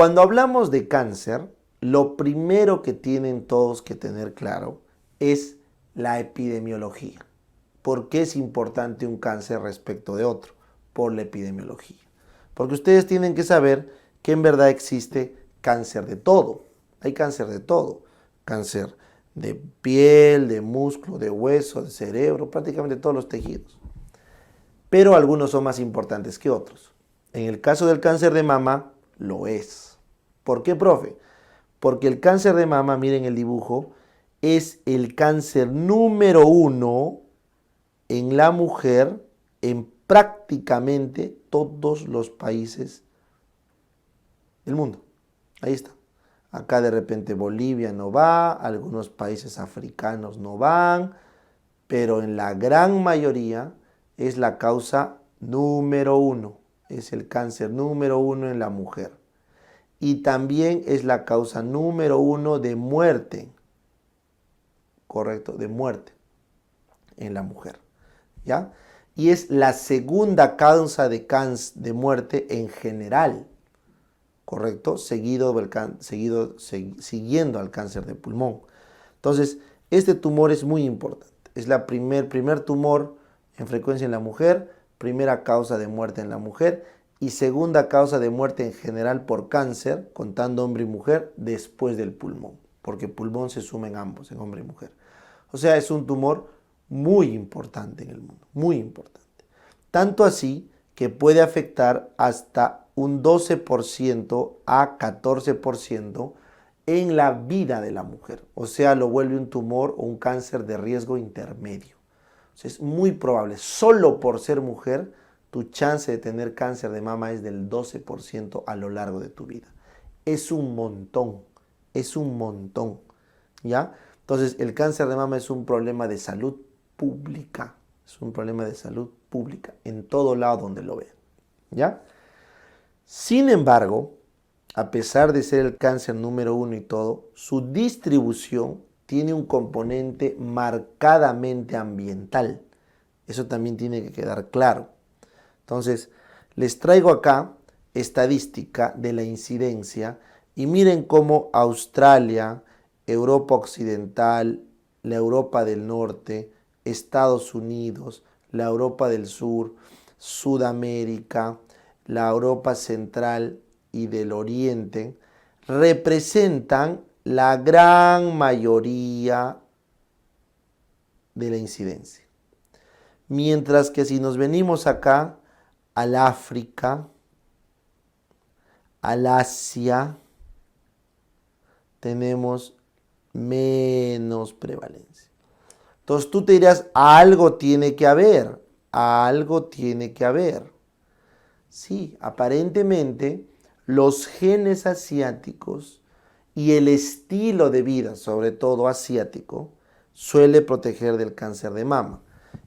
Cuando hablamos de cáncer, lo primero que tienen todos que tener claro es la epidemiología. ¿Por qué es importante un cáncer respecto de otro? Por la epidemiología. Porque ustedes tienen que saber que en verdad existe cáncer de todo. Hay cáncer de todo. Cáncer de piel, de músculo, de hueso, de cerebro, prácticamente todos los tejidos. Pero algunos son más importantes que otros. En el caso del cáncer de mama, lo es. ¿Por qué, profe? Porque el cáncer de mama, miren el dibujo, es el cáncer número 1 en la mujer en prácticamente todos los países del mundo. Ahí está. Acá de repente Bolivia no va, algunos países africanos no van, pero en la gran mayoría es la causa número 1. Es el cáncer número 1 en la mujer. Y también es la causa número 1 de muerte. Correcto, de muerte en la mujer. ¿Ya? Y es la segunda causa de muerte en general. ¿Correcto? Siguiendo al cáncer de pulmón. Entonces, este tumor es muy importante. Es la primer tumor en frecuencia en la mujer, primera causa de muerte en la mujer y segunda causa de muerte en general por cáncer, contando hombre y mujer, después del pulmón, porque pulmón se suma en ambos, en hombre y mujer. O sea, es un tumor muy importante en el mundo, muy importante. Tanto así que puede afectar hasta un 12% a 14% en la vida de la mujer. O sea, lo vuelve un tumor o un cáncer de riesgo intermedio. O sea, es muy probable, solo por ser mujer, tu chance de tener cáncer de mama es del 12% a lo largo de tu vida. Es un montón, ¿ya? Entonces, el cáncer de mama es un problema de salud pública, es un problema de salud pública en todo lado donde lo vean, ¿ya? Sin embargo, a pesar de ser el cáncer número 1 y todo, su distribución tiene un componente marcadamente ambiental. Eso también tiene que quedar claro. Entonces, les traigo acá estadística de la incidencia y miren cómo Australia, Europa Occidental, la Europa del Norte, Estados Unidos, la Europa del Sur, Sudamérica, la Europa Central y del Oriente representan la gran mayoría de la incidencia. Mientras que si nos venimos acá al África, al Asia, tenemos menos prevalencia. Entonces tú te dirás, algo tiene que haber, algo tiene que haber. Sí, aparentemente los genes asiáticos y el estilo de vida, sobre todo asiático, suele proteger del cáncer de mama.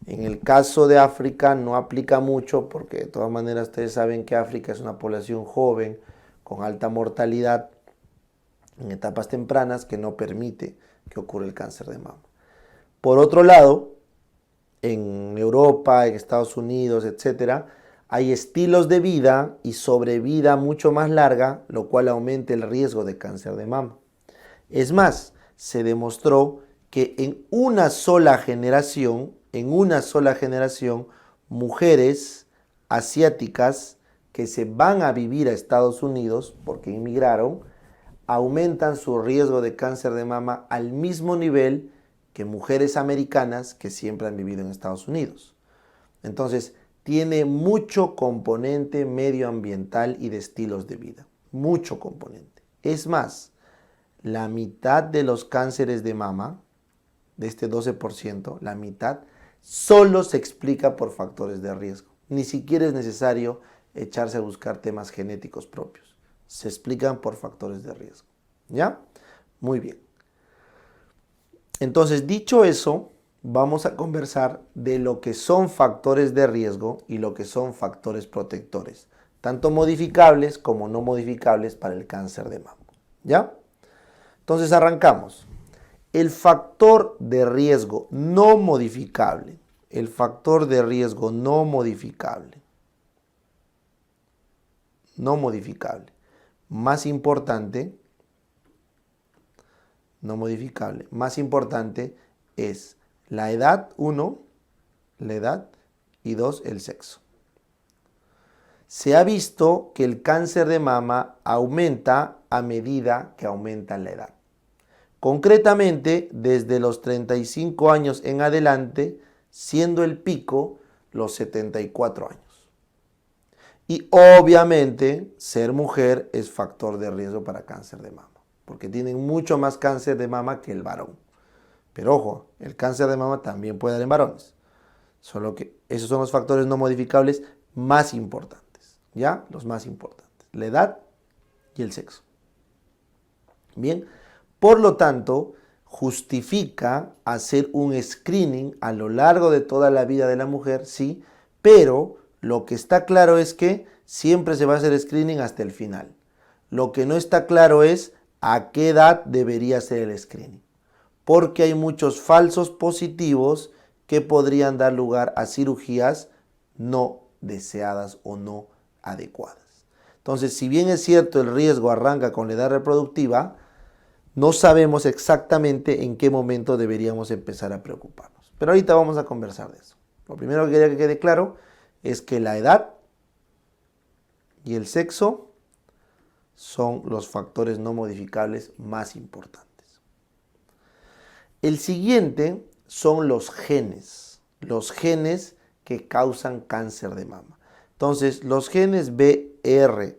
En el caso de África no aplica mucho porque de todas maneras ustedes saben que África es una población joven con alta mortalidad en etapas tempranas que no permite que ocurra el cáncer de mama. Por otro lado, en Europa, en Estados Unidos, etcétera, hay estilos de vida y sobrevida mucho más larga, lo cual aumenta el riesgo de cáncer de mama. Es más, se demostró que en una sola generación, mujeres asiáticas que se van a vivir a Estados Unidos porque inmigraron, aumentan su riesgo de cáncer de mama al mismo nivel que mujeres americanas que siempre han vivido en Estados Unidos. Entonces, tiene mucho componente medioambiental y de estilos de vida. Mucho componente. Es más, la mitad de los cánceres de mama, de este 12%, la mitad, solo se explica por factores de riesgo. Ni siquiera es necesario echarse a buscar temas genéticos propios. Se explican por factores de riesgo. ¿Ya? Muy bien. Entonces, dicho eso, vamos a conversar de lo que son factores de riesgo y lo que son factores protectores, tanto modificables como no modificables para el cáncer de mama. ¿Ya? Entonces arrancamos. El factor de riesgo no modificable, más importante, no modificable, más importante es la edad, 1, la edad, y 2, el sexo. Se ha visto que el cáncer de mama aumenta a medida que aumenta la edad. Concretamente, desde los 35 años en adelante, siendo el pico los 74 años. Y obviamente, ser mujer es factor de riesgo para cáncer de mama, porque tienen mucho más cáncer de mama que el varón. Pero ojo, el cáncer de mama también puede dar en varones. Solo que esos son los factores no modificables más importantes, ¿ya? Los más importantes, la edad y el sexo. Bien, por lo tanto, justifica hacer un screening a lo largo de toda la vida de la mujer, sí, pero lo que está claro es que siempre se va a hacer screening hasta el final. Lo que no está claro es a qué edad debería ser el screening, porque hay muchos falsos positivos que podrían dar lugar a cirugías no deseadas o no adecuadas. Entonces, si bien es cierto el riesgo arranca con la edad reproductiva, no sabemos exactamente en qué momento deberíamos empezar a preocuparnos. Pero ahorita vamos a conversar de eso. Lo primero que quería que quede claro es que la edad y el sexo son los factores no modificables más importantes. El siguiente son los genes que causan cáncer de mama. Entonces, los genes BRCA1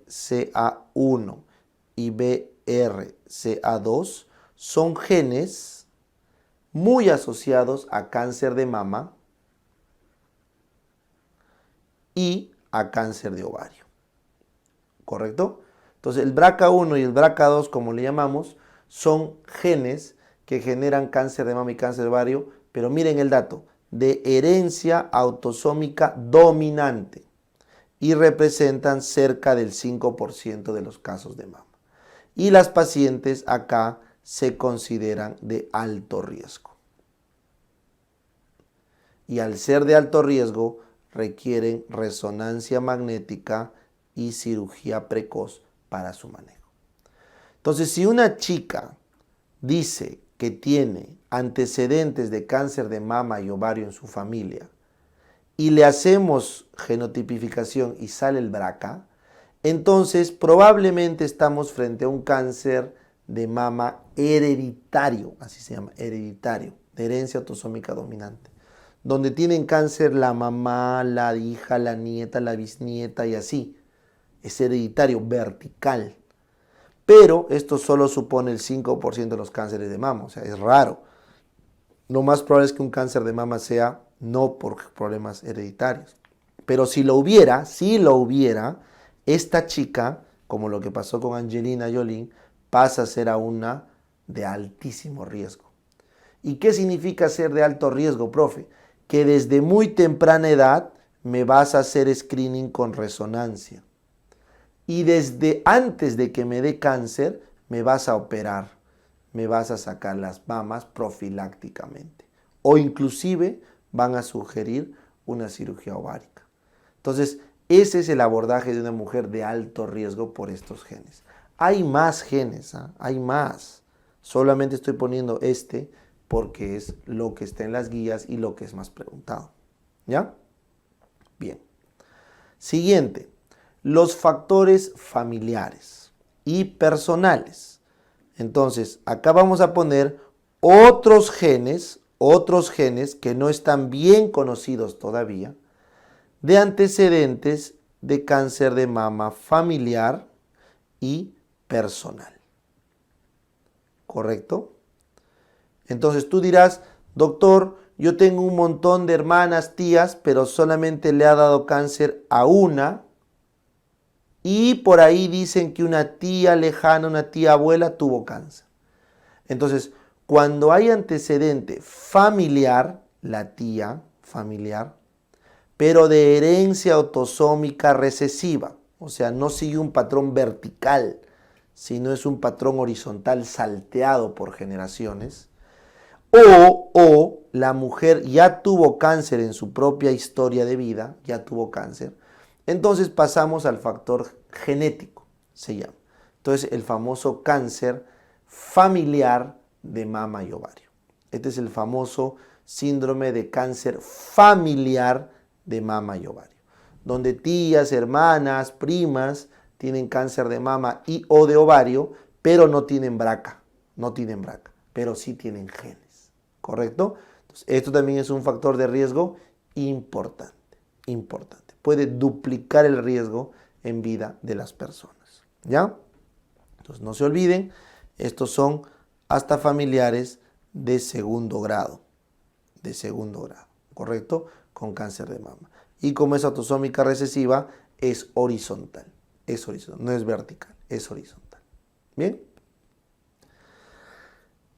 y BRCA2 son genes muy asociados a cáncer de mama y a cáncer de ovario. ¿Correcto? Entonces, el BRCA1 y el BRCA2, como le llamamos, son genes que generan cáncer de mama y cáncer de ovario, pero miren el dato, de herencia autosómica dominante y representan cerca del 5% de los casos de mama. Y las pacientes acá se consideran de alto riesgo. Y al ser de alto riesgo, requieren resonancia magnética y cirugía precoz para su manejo. Entonces, si una chica dice que tiene antecedentes de cáncer de mama y ovario en su familia y le hacemos genotipificación y sale el BRCA, entonces probablemente estamos frente a un cáncer de mama hereditario, así se llama, hereditario, de herencia autosómica dominante, donde tienen cáncer la mamá, la hija, la nieta, la bisnieta y así. Es hereditario, vertical. Pero esto solo supone el 5% de los cánceres de mama, o sea, es raro. Lo más probable es que un cáncer de mama sea no por problemas hereditarios. Pero si lo hubiera, esta chica, como lo que pasó con Angelina Jolie, pasa a ser a una de altísimo riesgo. ¿Y qué significa ser de alto riesgo, profe? Que desde muy temprana edad me vas a hacer screening con resonancia. Y desde antes de que me dé cáncer, me vas a operar, me vas a sacar las mamas profilácticamente. O inclusive van a sugerir una cirugía ovárica. Entonces, ese es el abordaje de una mujer de alto riesgo por estos genes. Hay más genes, hay más. Solamente estoy poniendo este porque es lo que está en las guías y lo que es más preguntado. ¿Ya? Bien. Siguiente. Los factores familiares y personales. Entonces, acá vamos a poner otros genes que no están bien conocidos todavía, de antecedentes de cáncer de mama familiar y personal. ¿Correcto? Entonces tú dirás, doctor, yo tengo un montón de hermanas, tías, pero solamente le ha dado cáncer a una. Y por ahí dicen que una tía lejana, una tía abuela tuvo cáncer. Entonces, cuando hay antecedente familiar, la tía familiar, pero de herencia autosómica recesiva, o sea, no sigue un patrón vertical, sino es un patrón horizontal salteado por generaciones, o la mujer ya tuvo cáncer en su propia historia de vida, ya tuvo cáncer, entonces pasamos al factor genético, se llama, Entonces, el famoso cáncer familiar de mama y ovario. Este es el famoso síndrome de cáncer familiar de mama y ovario, donde tías, hermanas, primas tienen cáncer de mama y o de ovario, pero no tienen BRCA, pero sí tienen genes, ¿correcto? Entonces, esto también es un factor de riesgo importante. Puede duplicar el riesgo en vida de las personas, ¿ya? Entonces, no se olviden, estos son hasta familiares de segundo grado, ¿correcto? Con cáncer de mama. Y como es autosómica recesiva, es horizontal, no es vertical, es horizontal. ¿Bien?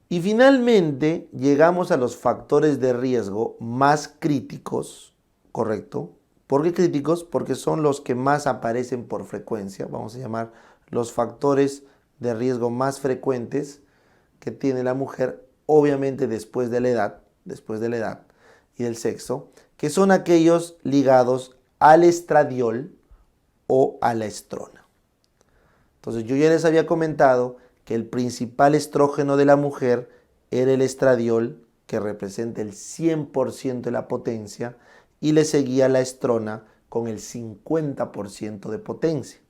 Y finalmente llegamos a los factores de riesgo más críticos, ¿correcto? ¿Por qué críticos? Porque son los que más aparecen por frecuencia, vamos a llamar los factores de riesgo más frecuentes que tiene la mujer, obviamente después de la edad y del sexo, que son aquellos ligados al estradiol o a la estrona. Entonces yo ya les había comentado que el principal estrógeno de la mujer era el estradiol, que representa el 100% de la potencia, y le seguía la estrona con el 50% de potencia,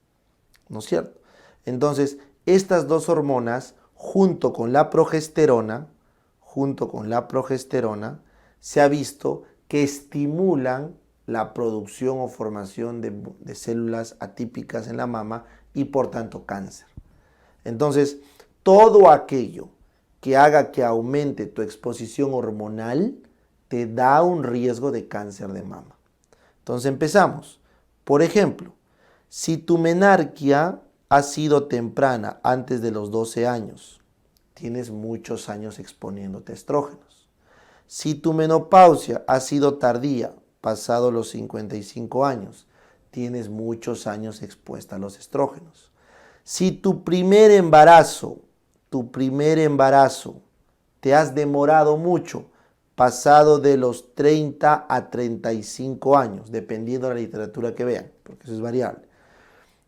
¿no es cierto? Entonces, estas dos hormonas, junto con la progesterona, se ha visto que estimulan la producción o formación de células atípicas en la mama y por tanto cáncer. Entonces, todo aquello que haga que aumente tu exposición hormonal te da un riesgo de cáncer de mama. Entonces empezamos. Por ejemplo, si tu menarquia ha sido temprana, antes de los 12 años, tienes muchos años exponiéndote a estrógenos. Si tu menopausia ha sido tardía, pasado los 55 años, tienes muchos años expuesta a los estrógenos. Si tu primer embarazo, te has demorado mucho, pasado de los 30 a 35 años, dependiendo de la literatura que vean, porque eso es variable.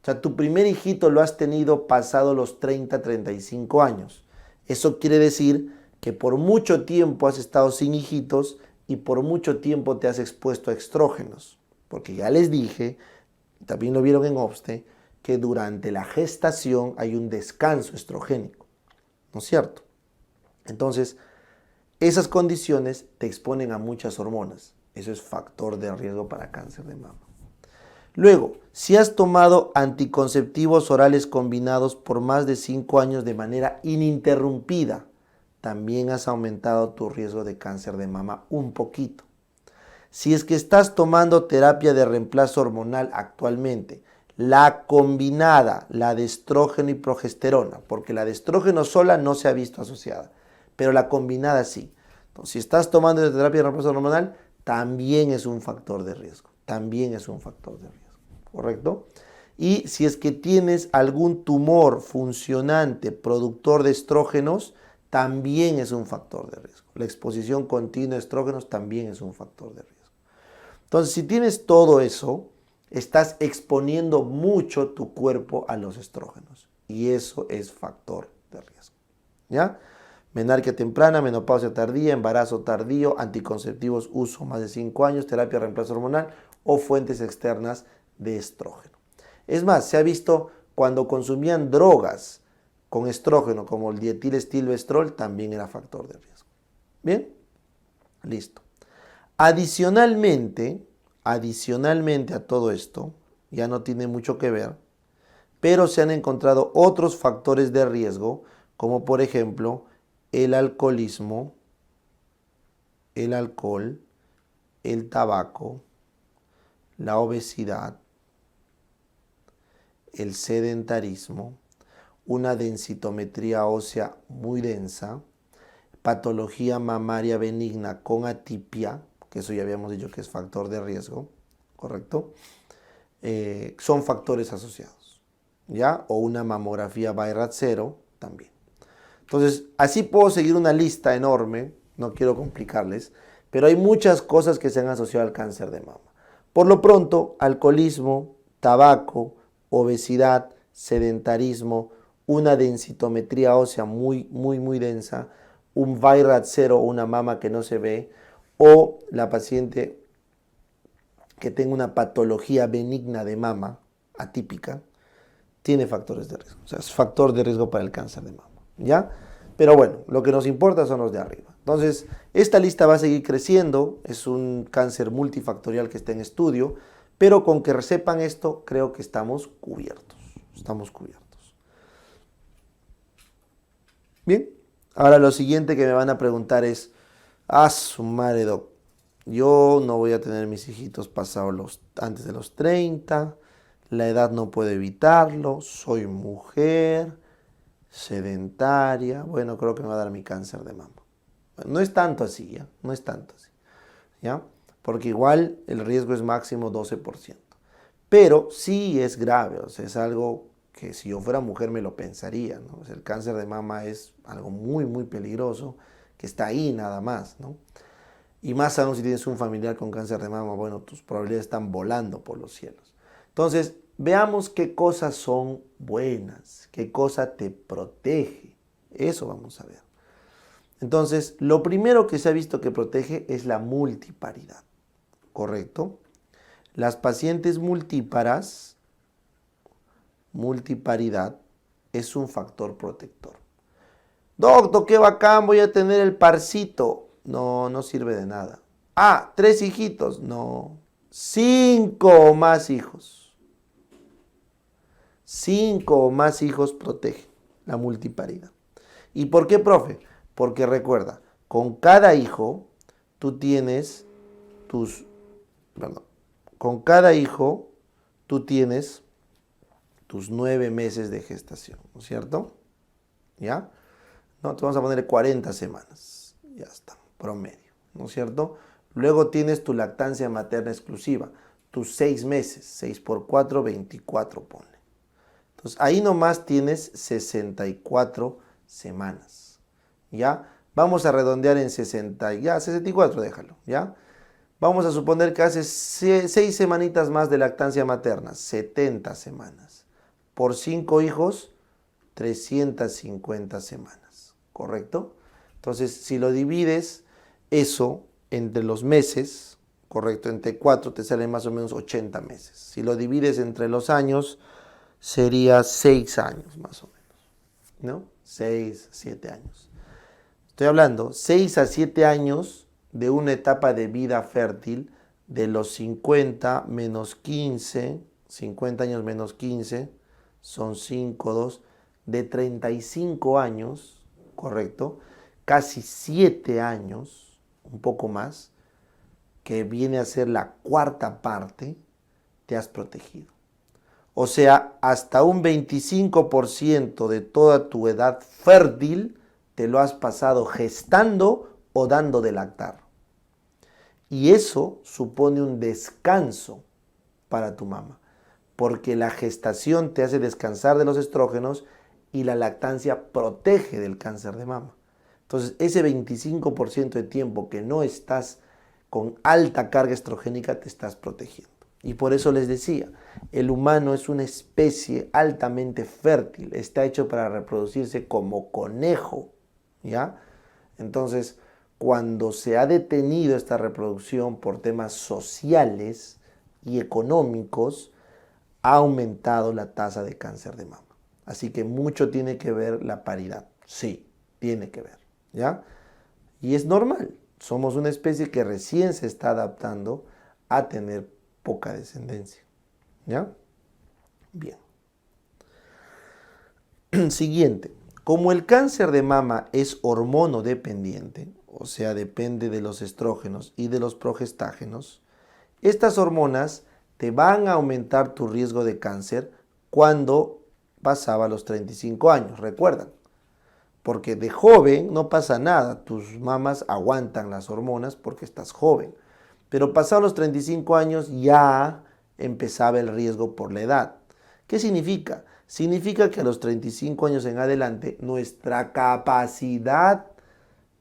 O sea, tu primer hijito lo has tenido pasado los 30 a 35 años. Eso quiere decir que por mucho tiempo has estado sin hijitos y por mucho tiempo te has expuesto a estrógenos. Porque ya les dije, también lo vieron en OBSTE, que durante la gestación hay un descanso estrogénico, ¿no es cierto? Entonces, esas condiciones te exponen a muchas hormonas. Eso es factor de riesgo para cáncer de mama. Luego, si has tomado anticonceptivos orales combinados por más de 5 años de manera ininterrumpida, también has aumentado tu riesgo de cáncer de mama un poquito. Si es que estás tomando terapia de reemplazo hormonal actualmente, la combinada, la de estrógeno y progesterona, porque la de estrógeno sola no se ha visto asociada, pero la combinada sí. Entonces, si estás tomando terapia de reemplazo hormonal, también es un factor de riesgo, ¿correcto? Y si es que tienes algún tumor funcionante productor de estrógenos, también es un factor de riesgo. La exposición continua a estrógenos también es un factor de riesgo. Entonces, si tienes todo eso, estás exponiendo mucho tu cuerpo a los estrógenos. Y eso es factor de riesgo. ¿Ya? Menarquia temprana, menopausia tardía, embarazo tardío, anticonceptivos uso más de 5 años, terapia de reemplazo hormonal o fuentes externas de estrógeno. Es más, se ha visto cuando consumían drogas con estrógeno, como el dietilestilbestrol, también era factor de riesgo. ¿Bien? Listo. Adicionalmente a todo esto, ya no tiene mucho que ver, pero se han encontrado otros factores de riesgo, como por ejemplo el alcoholismo, el alcohol, el tabaco, la obesidad, el sedentarismo, una densitometría ósea muy densa, patología mamaria benigna con atipia, que eso ya habíamos dicho que es factor de riesgo, ¿correcto? Son factores asociados, ¿ya? O una mamografía BI-RAT 0 también. Entonces, así puedo seguir una lista enorme, no quiero complicarles, pero hay muchas cosas que se han asociado al cáncer de mama. Por lo pronto, alcoholismo, tabaco, obesidad, sedentarismo, una densitometría ósea muy densa, un VIRAT 0 o una mama que no se ve, o la paciente que tenga una patología benigna de mama atípica, tiene factores de riesgo. O sea, es factor de riesgo para el cáncer de mama, ¿ya? Pero bueno, lo que nos importa son los de arriba. Entonces, esta lista va a seguir creciendo. Es un cáncer multifactorial que está en estudio, pero con que sepan esto, creo que estamos cubiertos. Estamos cubiertos. Bien, ahora lo siguiente que me van a preguntar es, su madre, doc, yo no voy a tener mis hijitos pasados antes de los 30, la edad no puedo evitarlo, soy mujer, sedentaria, bueno, creo que me va a dar mi cáncer de mama. Bueno, no es tanto así, ¿ya? No es tanto así, ¿ya? Porque igual el riesgo es máximo 12%. Pero sí es grave, o sea, es algo que si yo fuera mujer me lo pensaría, ¿no? O sea, el cáncer de mama es algo muy peligroso, que está ahí nada más, ¿no? Y más aún si tienes un familiar con cáncer de mama, bueno, tus probabilidades están volando por los cielos. Entonces, veamos qué cosas son buenas, qué cosa te protege. Eso vamos a ver. Entonces, lo primero que se ha visto que protege es la multiparidad, ¿correcto? Las pacientes multiparidad es un factor protector. Doctor, qué bacán, voy a tener el parcito. No, no sirve de nada. 3 hijitos. No. 5 o más hijos. 5 o más hijos protege la multiparidad. ¿Y por qué, profe? Porque recuerda, con cada hijo tú tienes con cada hijo tú tienes tus 9 meses de gestación, ¿no es cierto? ¿Ya? No, te vamos a poner 40 semanas. Ya está, promedio, ¿no es cierto? Luego tienes tu lactancia materna exclusiva, tus 6 meses, 6 por 4, 24, ponle. Entonces, ahí nomás tienes 64 semanas, ¿ya? Vamos a redondear en 64 déjalo, ¿ya? Vamos a suponer que haces 6 semanitas más de lactancia materna, 70 semanas. Por 5 hijos, 350 semanas, ¿correcto? Entonces, si lo divides eso entre los meses, ¿correcto? Entre 4 te salen más o menos 80 meses. Si lo divides entre los años, sería 6 años más o menos, ¿no? 6, 7 años. Estoy hablando 6 a 7 años de una etapa de vida fértil de los 50 menos 15, 50 años menos 15, son 5, 2, de 35 años, ¿correcto? Casi 7 años, un poco más, que viene a ser la cuarta parte, te has protegido. O sea, hasta un 25% de toda tu edad fértil te lo has pasado gestando o dando de lactar. Y eso supone un descanso para tu mama, porque la gestación te hace descansar de los estrógenos y la lactancia protege del cáncer de mama. Entonces, ese 25% de tiempo que no estás con alta carga estrogénica, te estás protegiendo. Y por eso les decía, el humano es una especie altamente fértil, está hecho para reproducirse como conejo, ¿ya? Entonces, cuando se ha detenido esta reproducción por temas sociales y económicos, ha aumentado la tasa de cáncer de mama. Así que mucho tiene que ver la paridad. Sí, tiene que ver, ¿ya? Y es normal. Somos una especie que recién se está adaptando a tener poca descendencia, ¿ya? Bien. Siguiente. Como el cáncer de mama es hormonodependiente, o sea, depende de los estrógenos y de los progestágenos, estas hormonas te van a aumentar tu riesgo de cáncer cuando pasaba los 35 años, recuerdan. Porque de joven no pasa nada, tus mamas aguantan las hormonas porque estás joven. Pero pasados los 35 años ya empezaba el riesgo por la edad. ¿Qué significa? Significa que a los 35 años en adelante nuestra capacidad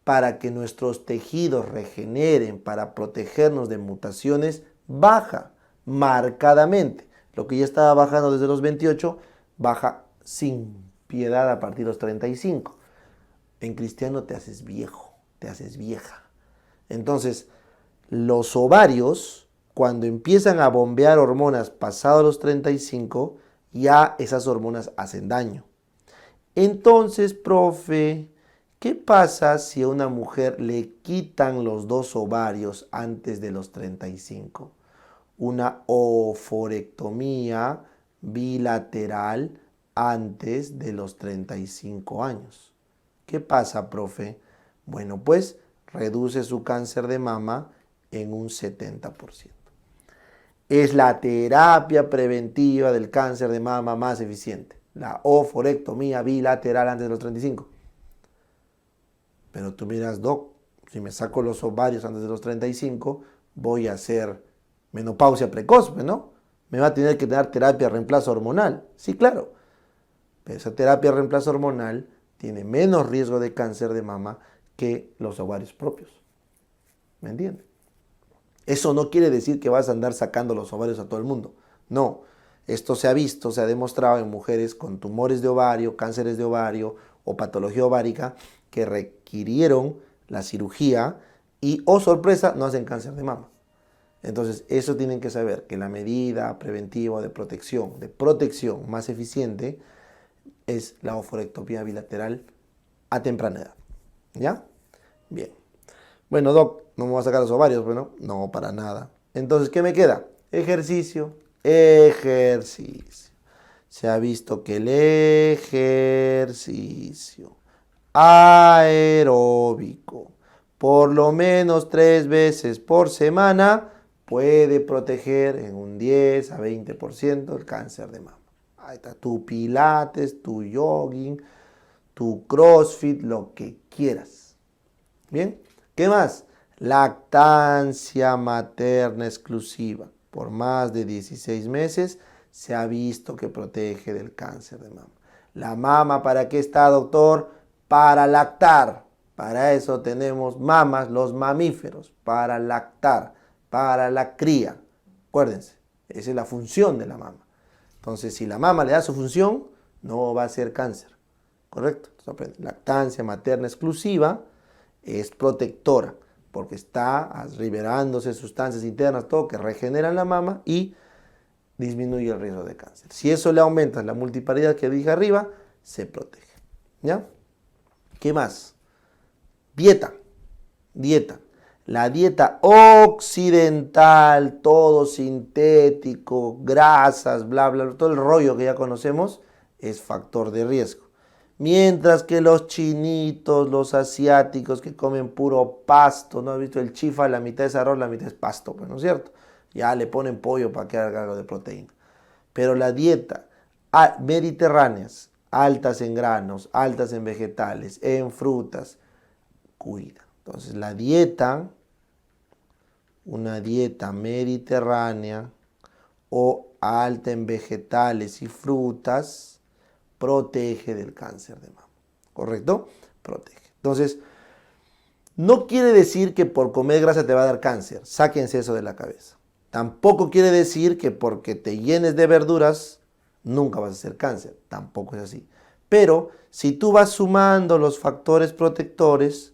para que nuestros tejidos regeneren, para protegernos de mutaciones, baja marcadamente. Lo que ya estaba bajando desde los 28, baja sin piedad a partir de los 35. En cristiano te haces viejo, te haces vieja. Entonces, los ovarios, cuando empiezan a bombear hormonas pasados los 35, ya esas hormonas hacen daño. Entonces, profe, ¿qué pasa si a una mujer le quitan los dos ovarios antes de los 35? Una oforectomía bilateral antes de los 35 años. ¿Qué pasa, profe? Bueno, pues reduce su cáncer de mama en un 70%. Es la terapia preventiva del cáncer de mama más eficiente. La oforectomía bilateral antes de los 35. Pero tú miras, doc, si me saco los ovarios antes de los 35, voy a hacer menopausia precoz, ¿no? Me va a tener que dar terapia de reemplazo hormonal. Sí, claro. Pero esa terapia de reemplazo hormonal tiene menos riesgo de cáncer de mama que los ovarios propios. ¿Me entiendes? Eso no quiere decir que vas a andar sacando los ovarios a todo el mundo. No. Esto se ha visto, se ha demostrado en mujeres con tumores de ovario, cánceres de ovario o patología ovárica que requirieron la cirugía y, oh sorpresa, no hacen cáncer de mama. Entonces, eso tienen que saber, que la medida preventiva de protección más eficiente es la oforectomía bilateral a temprana edad. ¿Ya? Bien. Bueno, doc, no me voy a sacar los ovarios, ¿no? No, para nada. Entonces, ¿qué me queda? Ejercicio. Ejercicio. Se ha visto que el ejercicio aeróbico, por lo menos 3 veces por semana, puede proteger en un 10 a 20% el cáncer de mama. Ahí está, tu pilates, tu jogging, tu crossfit, lo que quieras. Bien, ¿qué más? Lactancia materna exclusiva. Por más de 16 meses se ha visto que protege del cáncer de mama. ¿La mama para qué está, doctor? Para lactar. Para eso tenemos mamas, los mamíferos, para lactar, para la cría. Acuérdense, esa es la función de la mama. Entonces, si la mama le da su función, no va a ser cáncer. ¿Correcto? Entonces, lactancia materna exclusiva es protectora, porque está liberándose sustancias internas, todo que regeneran la mama y disminuye el riesgo de cáncer. Si eso le aumenta la multiparidad que dije arriba, se protege. ¿Ya? ¿Qué más? Dieta. La dieta occidental, todo sintético, grasas, bla, bla, todo el rollo que ya conocemos, es factor de riesgo. Mientras que los chinitos, los asiáticos que comen puro pasto, ¿no has visto el chifa? La mitad es arroz, la mitad es pasto, pues, ¿no es cierto? Ya le ponen pollo para que haga algo de proteína. Pero la dieta mediterráneas, altas en granos, altas en vegetales, en frutas, cuida. Entonces la dieta, una dieta mediterránea o alta en vegetales y frutas, protege del cáncer de mama. ¿Correcto? Protege. Entonces, no quiere decir que por comer grasa te va a dar cáncer. Sáquense eso de la cabeza. Tampoco quiere decir que porque te llenes de verduras nunca vas a hacer cáncer. Tampoco es así. Pero si tú vas sumando los factores protectores,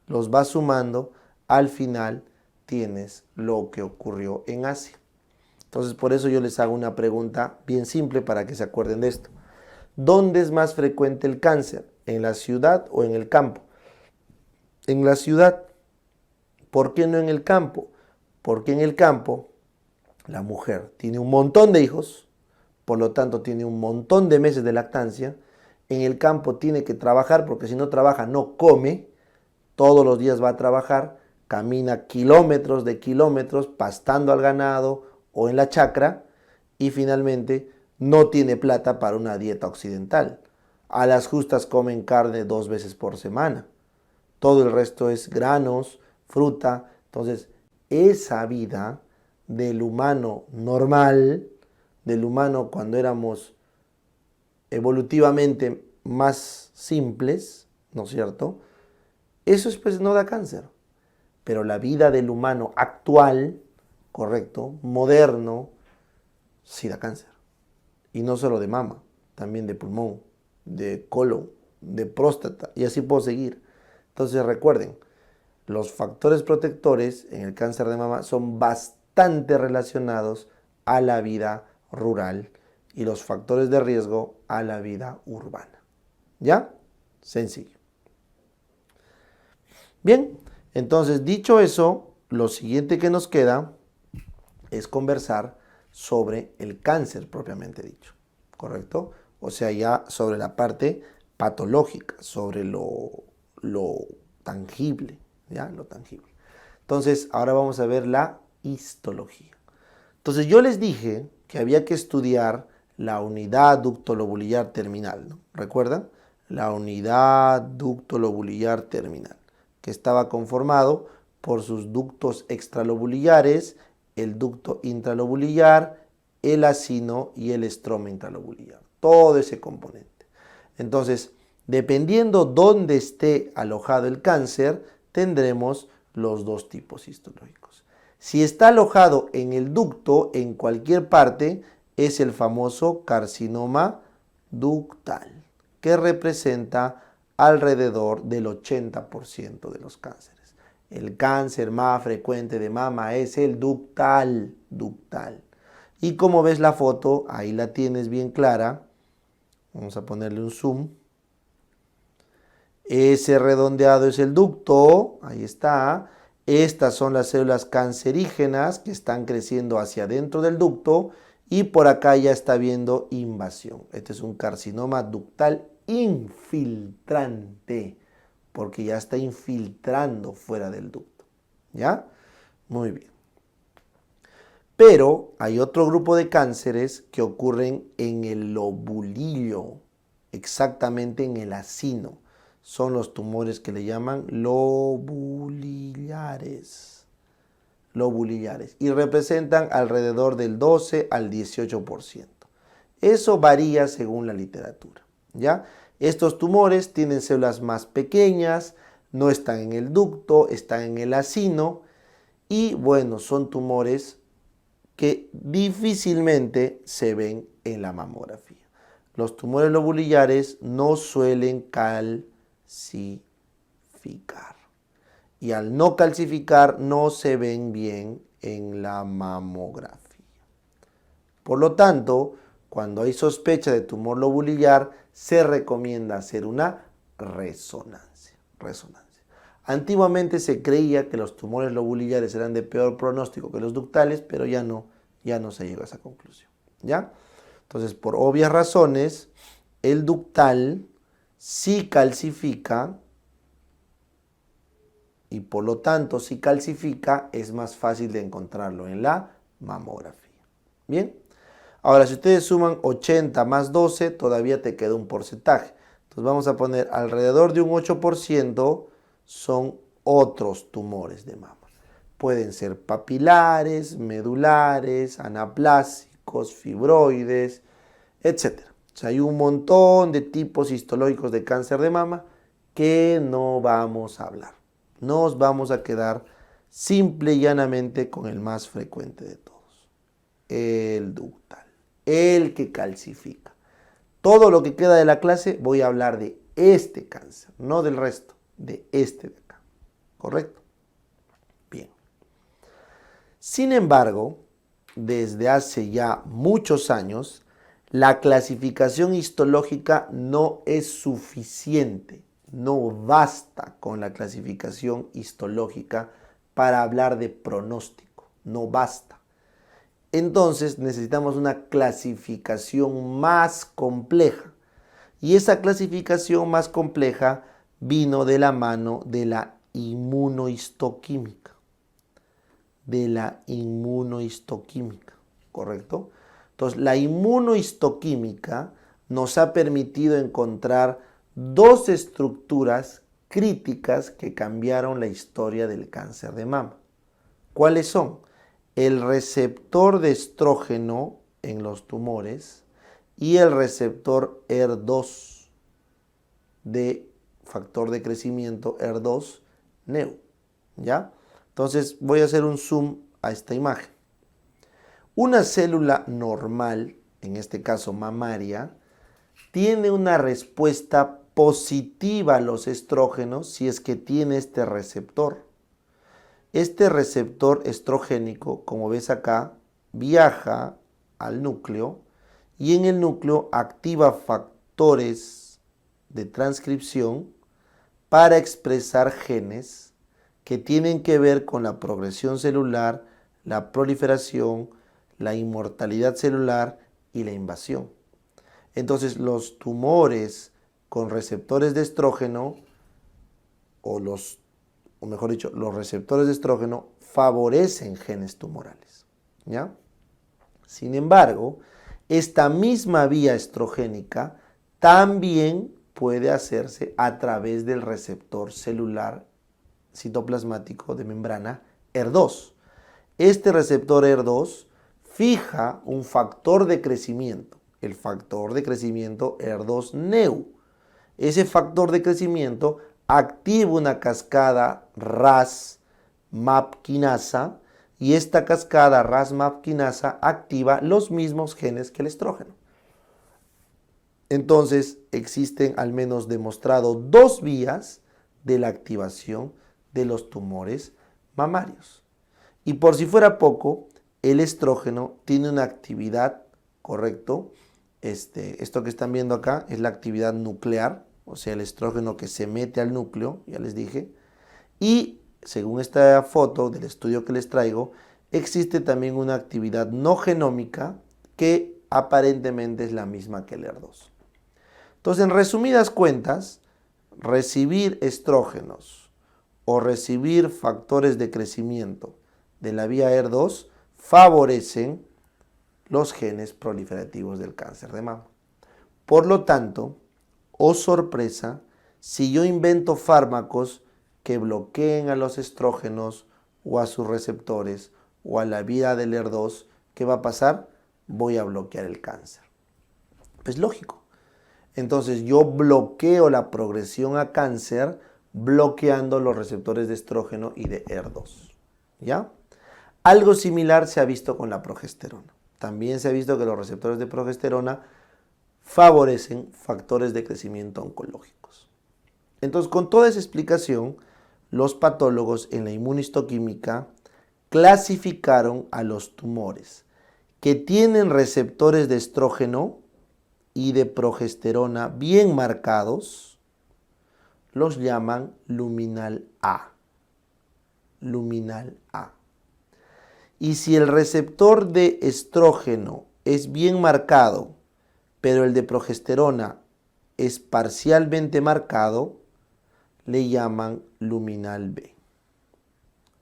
los vas sumando, al final tienes lo que ocurrió en Asia. Entonces, por eso yo les hago una pregunta bien simple para que se acuerden de esto. ¿Dónde es más frecuente el cáncer? ¿En la ciudad o en el campo? En la ciudad. ¿Por qué no en el campo? Porque en el campo la mujer tiene un montón de hijos, por lo tanto tiene un montón de meses de lactancia. En el campo tiene que trabajar porque si no trabaja no come. Todos los días va a trabajar, camina kilómetros de kilómetros pastando al ganado o en la chacra y finalmente no tiene plata para una dieta occidental. A las justas comen carne 2 veces por semana. Todo el resto es granos, fruta. Entonces, esa vida del humano normal, del humano cuando éramos evolutivamente más simples, ¿no es cierto? Eso pues no da cáncer. Pero la vida del humano actual, correcto, moderno, sí da cáncer. Y no solo de mama, también de pulmón, de colon, de próstata, y así puedo seguir. Entonces recuerden, los factores protectores en el cáncer de mama son bastante relacionados a la vida rural y los factores de riesgo a la vida urbana. ¿Ya? Sencillo. Bien, entonces dicho eso, lo siguiente que nos queda es conversar sobre el cáncer propiamente dicho, ¿correcto? O sea, ya sobre la parte patológica, sobre lo tangible, ¿ya? Lo tangible. Entonces, ahora vamos a ver la histología. Entonces, yo les dije que había que estudiar la unidad ductolobulillar terminal, ¿no? ¿Recuerdan? La unidad ductolobulillar terminal, que estaba conformado por sus ductos extralobuliliares, el ducto intralobulillar, el acino y el estroma intralobulillar. Todo ese componente. Entonces, dependiendo dónde esté alojado el cáncer, tendremos los dos tipos histológicos. Si está alojado en el ducto, en cualquier parte, es el famoso carcinoma ductal, que representa alrededor del 80% de los cánceres. El cáncer más frecuente de mama es el ductal. Y como ves la foto, ahí la tienes bien clara. Vamos a ponerle un zoom. Ese redondeado es el ducto, ahí está. Estas son las células cancerígenas que están creciendo hacia adentro del ducto y por acá ya está viendo invasión. Este es un carcinoma ductal infiltrante, porque ya está infiltrando fuera del ducto. ¿Ya? Muy bien. Pero hay otro grupo de cánceres que ocurren en el lobulillo, exactamente en el acino. Son los tumores que le llaman lobulillares. Y representan alrededor del 12 al 18%. Eso varía según la literatura, ¿ya? Estos tumores tienen células más pequeñas, no están en el ducto, están en el acino y bueno, son tumores que difícilmente se ven en la mamografía. Los tumores lobulillares no suelen calcificar. Y al no calcificar no se ven bien en la mamografía. Por lo tanto, cuando hay sospecha de tumor lobulillar, se recomienda hacer una resonancia. Antiguamente se creía que los tumores lobulillares eran de peor pronóstico que los ductales, pero ya no se llegó a esa conclusión. ¿Ya? Entonces, por obvias razones, el ductal sí calcifica y por lo tanto, si calcifica, es más fácil de encontrarlo en la mamografía. Bien. Ahora, si ustedes suman 80 más 12, todavía te queda un porcentaje. Entonces vamos a poner alrededor de un 8% son otros tumores de mama. Pueden ser papilares, medulares, anaplásicos, fibroides, etc. O sea, hay un montón de tipos histológicos de cáncer de mama que no vamos a hablar. Nos vamos a quedar simple y llanamente con el más frecuente de todos, el ductal, el que calcifica. Todo lo que queda de la clase voy a hablar de este cáncer, no del resto, de este de acá. ¿Correcto? Bien. Sin embargo, desde hace ya muchos años, la clasificación histológica no es suficiente. No basta con la clasificación histológica para hablar de pronóstico. No basta. Entonces necesitamos una clasificación más compleja. Y esa clasificación más compleja vino de la mano de la inmunohistoquímica. ¿Correcto? Entonces, la inmunohistoquímica nos ha permitido encontrar dos estructuras críticas que cambiaron la historia del cáncer de mama. ¿Cuáles son? El receptor de estrógeno en los tumores y el receptor ER2 de factor de crecimiento ER2 neu. ¿Ya? Entonces voy a hacer un zoom a esta imagen. Una célula normal, en este caso mamaria, tiene una respuesta positiva a los estrógenos si es que tiene este receptor. Este receptor estrogénico, como ves acá, viaja al núcleo y en el núcleo activa factores de transcripción para expresar genes que tienen que ver con la progresión celular, la proliferación, la inmortalidad celular y la invasión. Entonces, los tumores con receptores de estrógeno, los receptores de estrógeno favorecen genes tumorales, ¿ya? Sin embargo, esta misma vía estrogénica también puede hacerse a través del receptor celular citoplasmático de membrana ER2. Este receptor ER2 fija un factor de crecimiento, el factor de crecimiento ER2-neu. Ese factor de crecimiento activa una cascada Ras-MAP quinasa y esta cascada Ras-MAP quinasa activa los mismos genes que el estrógeno. Entonces existen al menos demostrado 2 vías de la activación de los tumores mamarios. Y por si fuera poco, el estrógeno tiene una actividad, ¿correcto? Esto que están viendo acá es la actividad nuclear, o sea, el estrógeno que se mete al núcleo, ya les dije. Y según esta foto del estudio que les traigo, existe también una actividad no genómica que aparentemente es la misma que el ER2. Entonces, en resumidas cuentas, recibir estrógenos o recibir factores de crecimiento de la vía ER2 favorecen los genes proliferativos del cáncer de mama. Por lo tanto, oh sorpresa, si yo invento fármacos que bloqueen a los estrógenos o a sus receptores o a la vía del ER2, ¿qué va a pasar? Voy a bloquear el cáncer. Pues lógico. Entonces yo bloqueo la progresión a cáncer bloqueando los receptores de estrógeno y de ER2. ¿Ya? Algo similar se ha visto con la progesterona. También se ha visto que los receptores de progesterona favorecen factores de crecimiento oncológicos. Entonces, con toda esa explicación, los patólogos en la inmunistoquímica clasificaron a los tumores que tienen receptores de estrógeno y de progesterona bien marcados, los llaman luminal A. Luminal A. Y si el receptor de estrógeno es bien marcado, pero el de progesterona es parcialmente marcado, le llaman luminal B.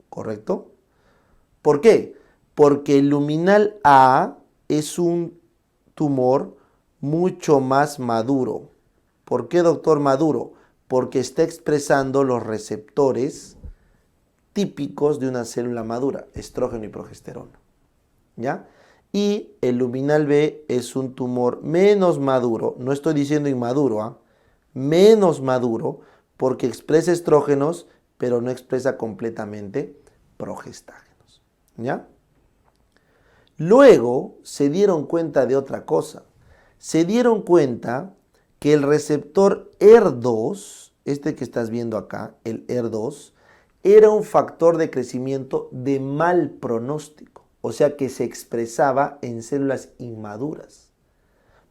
¿Correcto? ¿Por qué? Porque el luminal A es un tumor mucho más maduro. ¿Por qué, doctor, maduro? Porque está expresando los receptores típicos de una célula madura, estrógeno y progesterona. ¿Ya? Y el luminal B es un tumor menos maduro, no estoy diciendo inmaduro, menos maduro, porque expresa estrógenos, pero no expresa completamente progestágenos. ¿Ya? Luego se dieron cuenta de otra cosa. Se dieron cuenta que el receptor ER2, este que estás viendo acá, el ER2, era un factor de crecimiento de mal pronóstico, o sea que se expresaba en células inmaduras,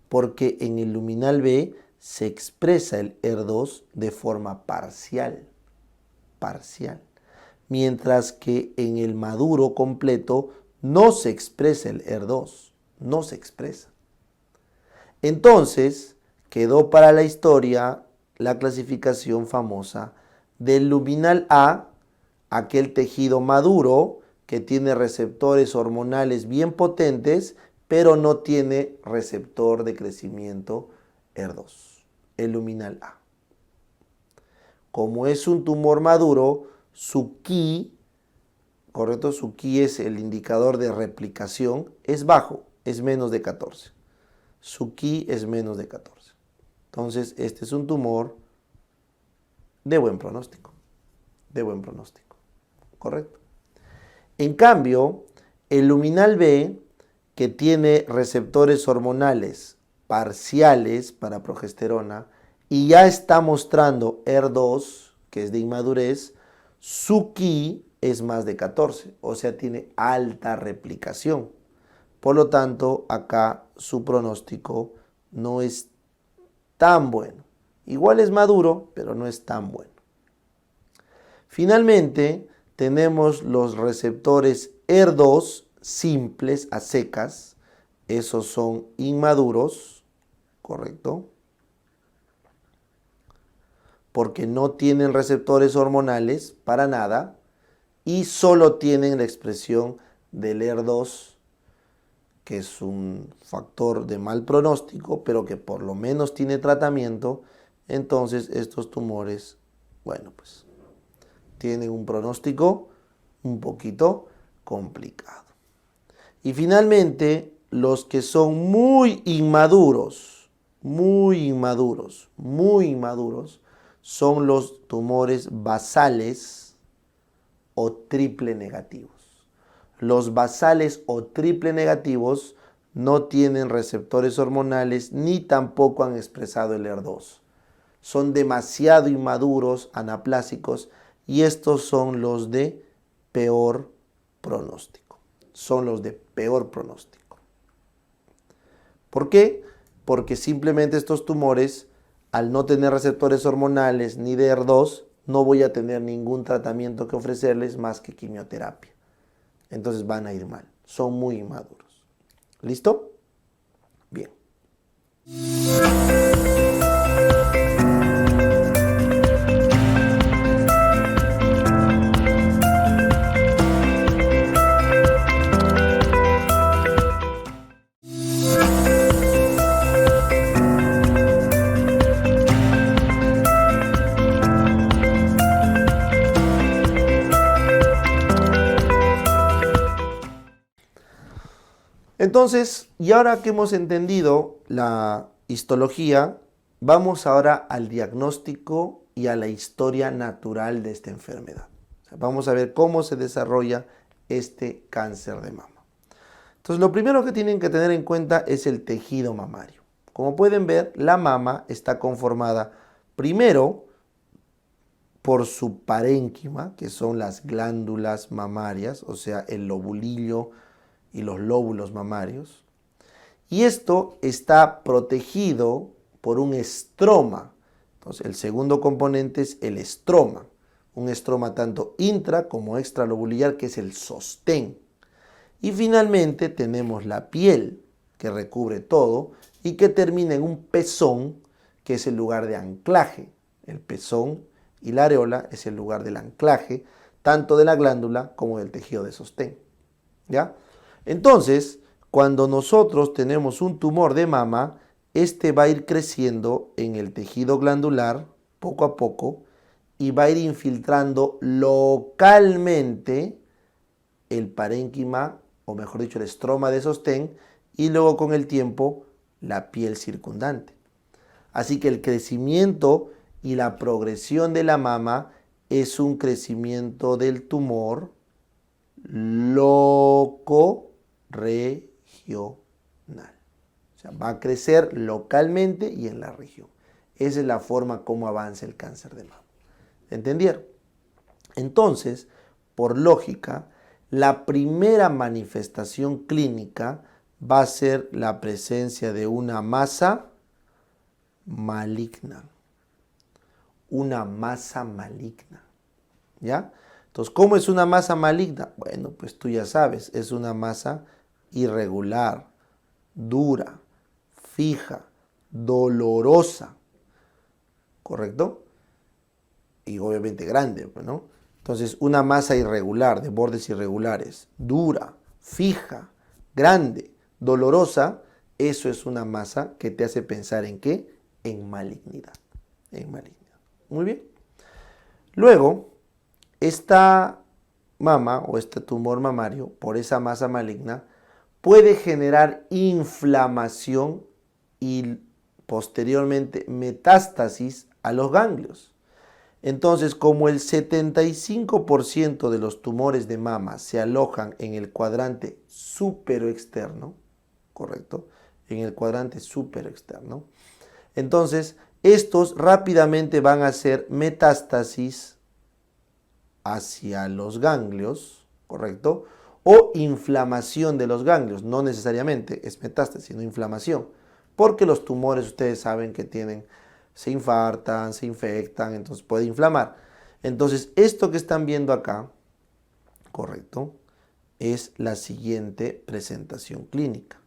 porque en el luminal B se expresa el ER2 de forma parcial, mientras que en el maduro completo no se expresa el ER2, no se expresa. Entonces, quedó para la historia la clasificación famosa del luminal A, aquel tejido maduro que tiene receptores hormonales bien potentes, pero no tiene receptor de crecimiento ER2, el luminal A. Como es un tumor maduro, su Ki, correcto, su Ki es el indicador de replicación, es bajo, es menos de 14. Su Ki es menos de 14. Entonces, este es un tumor de buen pronóstico. ¿Correcto? En cambio, el luminal B, que tiene receptores hormonales parciales para progesterona y ya está mostrando ER2, que es de inmadurez, su Ki es más de 14, o sea, tiene alta replicación. Por lo tanto, acá su pronóstico no es tan bueno. Igual es maduro, pero no es tan bueno. Finalmente, tenemos los receptores ER2 simples a secas. Esos son inmaduros, ¿correcto? Porque no tienen receptores hormonales para nada y solo tienen la expresión del ER2, que es un factor de mal pronóstico, pero que por lo menos tiene tratamiento. Entonces estos tumores, bueno, pues tienen un pronóstico un poquito complicado. Y finalmente, los que son muy inmaduros, son los tumores basales o triple negativos. Los basales o triple negativos no tienen receptores hormonales ni tampoco han expresado el ER2. Son demasiado inmaduros, anaplásicos, y estos son los de peor pronóstico. Son los de peor pronóstico. ¿Por qué? Porque simplemente estos tumores, al no tener receptores hormonales ni de ER2, no voy a tener ningún tratamiento que ofrecerles más que quimioterapia. Entonces van a ir mal. Son muy inmaduros. ¿Listo? Bien. Entonces, y ahora que hemos entendido la histología, vamos ahora al diagnóstico y a la historia natural de esta enfermedad. O sea, vamos a ver cómo se desarrolla este cáncer de mama. Entonces, lo primero que tienen que tener en cuenta es el tejido mamario. Como pueden ver, la mama está conformada primero por su parénquima, que son las glándulas mamarias, o sea, el lobulillo y los lóbulos mamarios. Y esto está protegido por un estroma. Entonces, el segundo componente es el estroma. Un estroma tanto intra como extralobulillar, que es el sostén. Y finalmente tenemos la piel, que recubre todo y que termina en un pezón, que es el lugar de anclaje. El pezón y la areola es el lugar del anclaje, tanto de la glándula como del tejido de sostén. ¿Ya? Entonces, cuando nosotros tenemos un tumor de mama, este va a ir creciendo en el tejido glandular poco a poco y va a ir infiltrando localmente el parénquima, o mejor dicho, el estroma de sostén, y luego con el tiempo la piel circundante. Así que el crecimiento y la progresión de la mama es un crecimiento del tumor locorregional. O sea, va a crecer localmente y en la región. Esa es la forma como avanza el cáncer de mama. ¿Entendieron? Entonces, por lógica, la primera manifestación clínica va a ser la presencia de una masa maligna. Una masa maligna. ¿Ya? Entonces, ¿cómo es una masa maligna? Bueno, pues tú ya sabes, es una masa irregular, dura, fija, dolorosa, ¿correcto? Y obviamente grande, ¿no? Entonces, una masa irregular, de bordes irregulares, dura, fija, grande, dolorosa, eso es una masa que te hace pensar ¿en qué? En malignidad. En malignidad. Muy bien. Luego, esta mama o este tumor mamario, por esa masa maligna, puede generar inflamación y posteriormente metástasis a los ganglios. Entonces, como el 75% de los tumores de mama se alojan en el cuadrante superoexterno, ¿correcto? en el cuadrante súper externo. Entonces, estos rápidamente van a hacer metástasis hacia los ganglios, ¿correcto? O inflamación de los ganglios, no necesariamente es metástasis, sino inflamación, porque los tumores ustedes saben que se infartan, se infectan, entonces puede inflamar. Entonces, esto que están viendo acá, ¿correcto?, es la siguiente presentación clínica.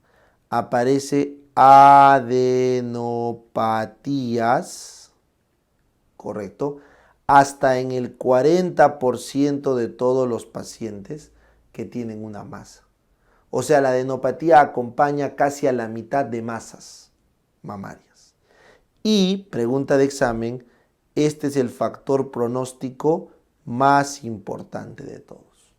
Aparece adenopatías, ¿correcto?, hasta en el 40% de todos los pacientes que tienen una masa. O sea, la adenopatía acompaña casi a la mitad de masas mamarias. Y, pregunta de examen, este es el factor pronóstico más importante de todos.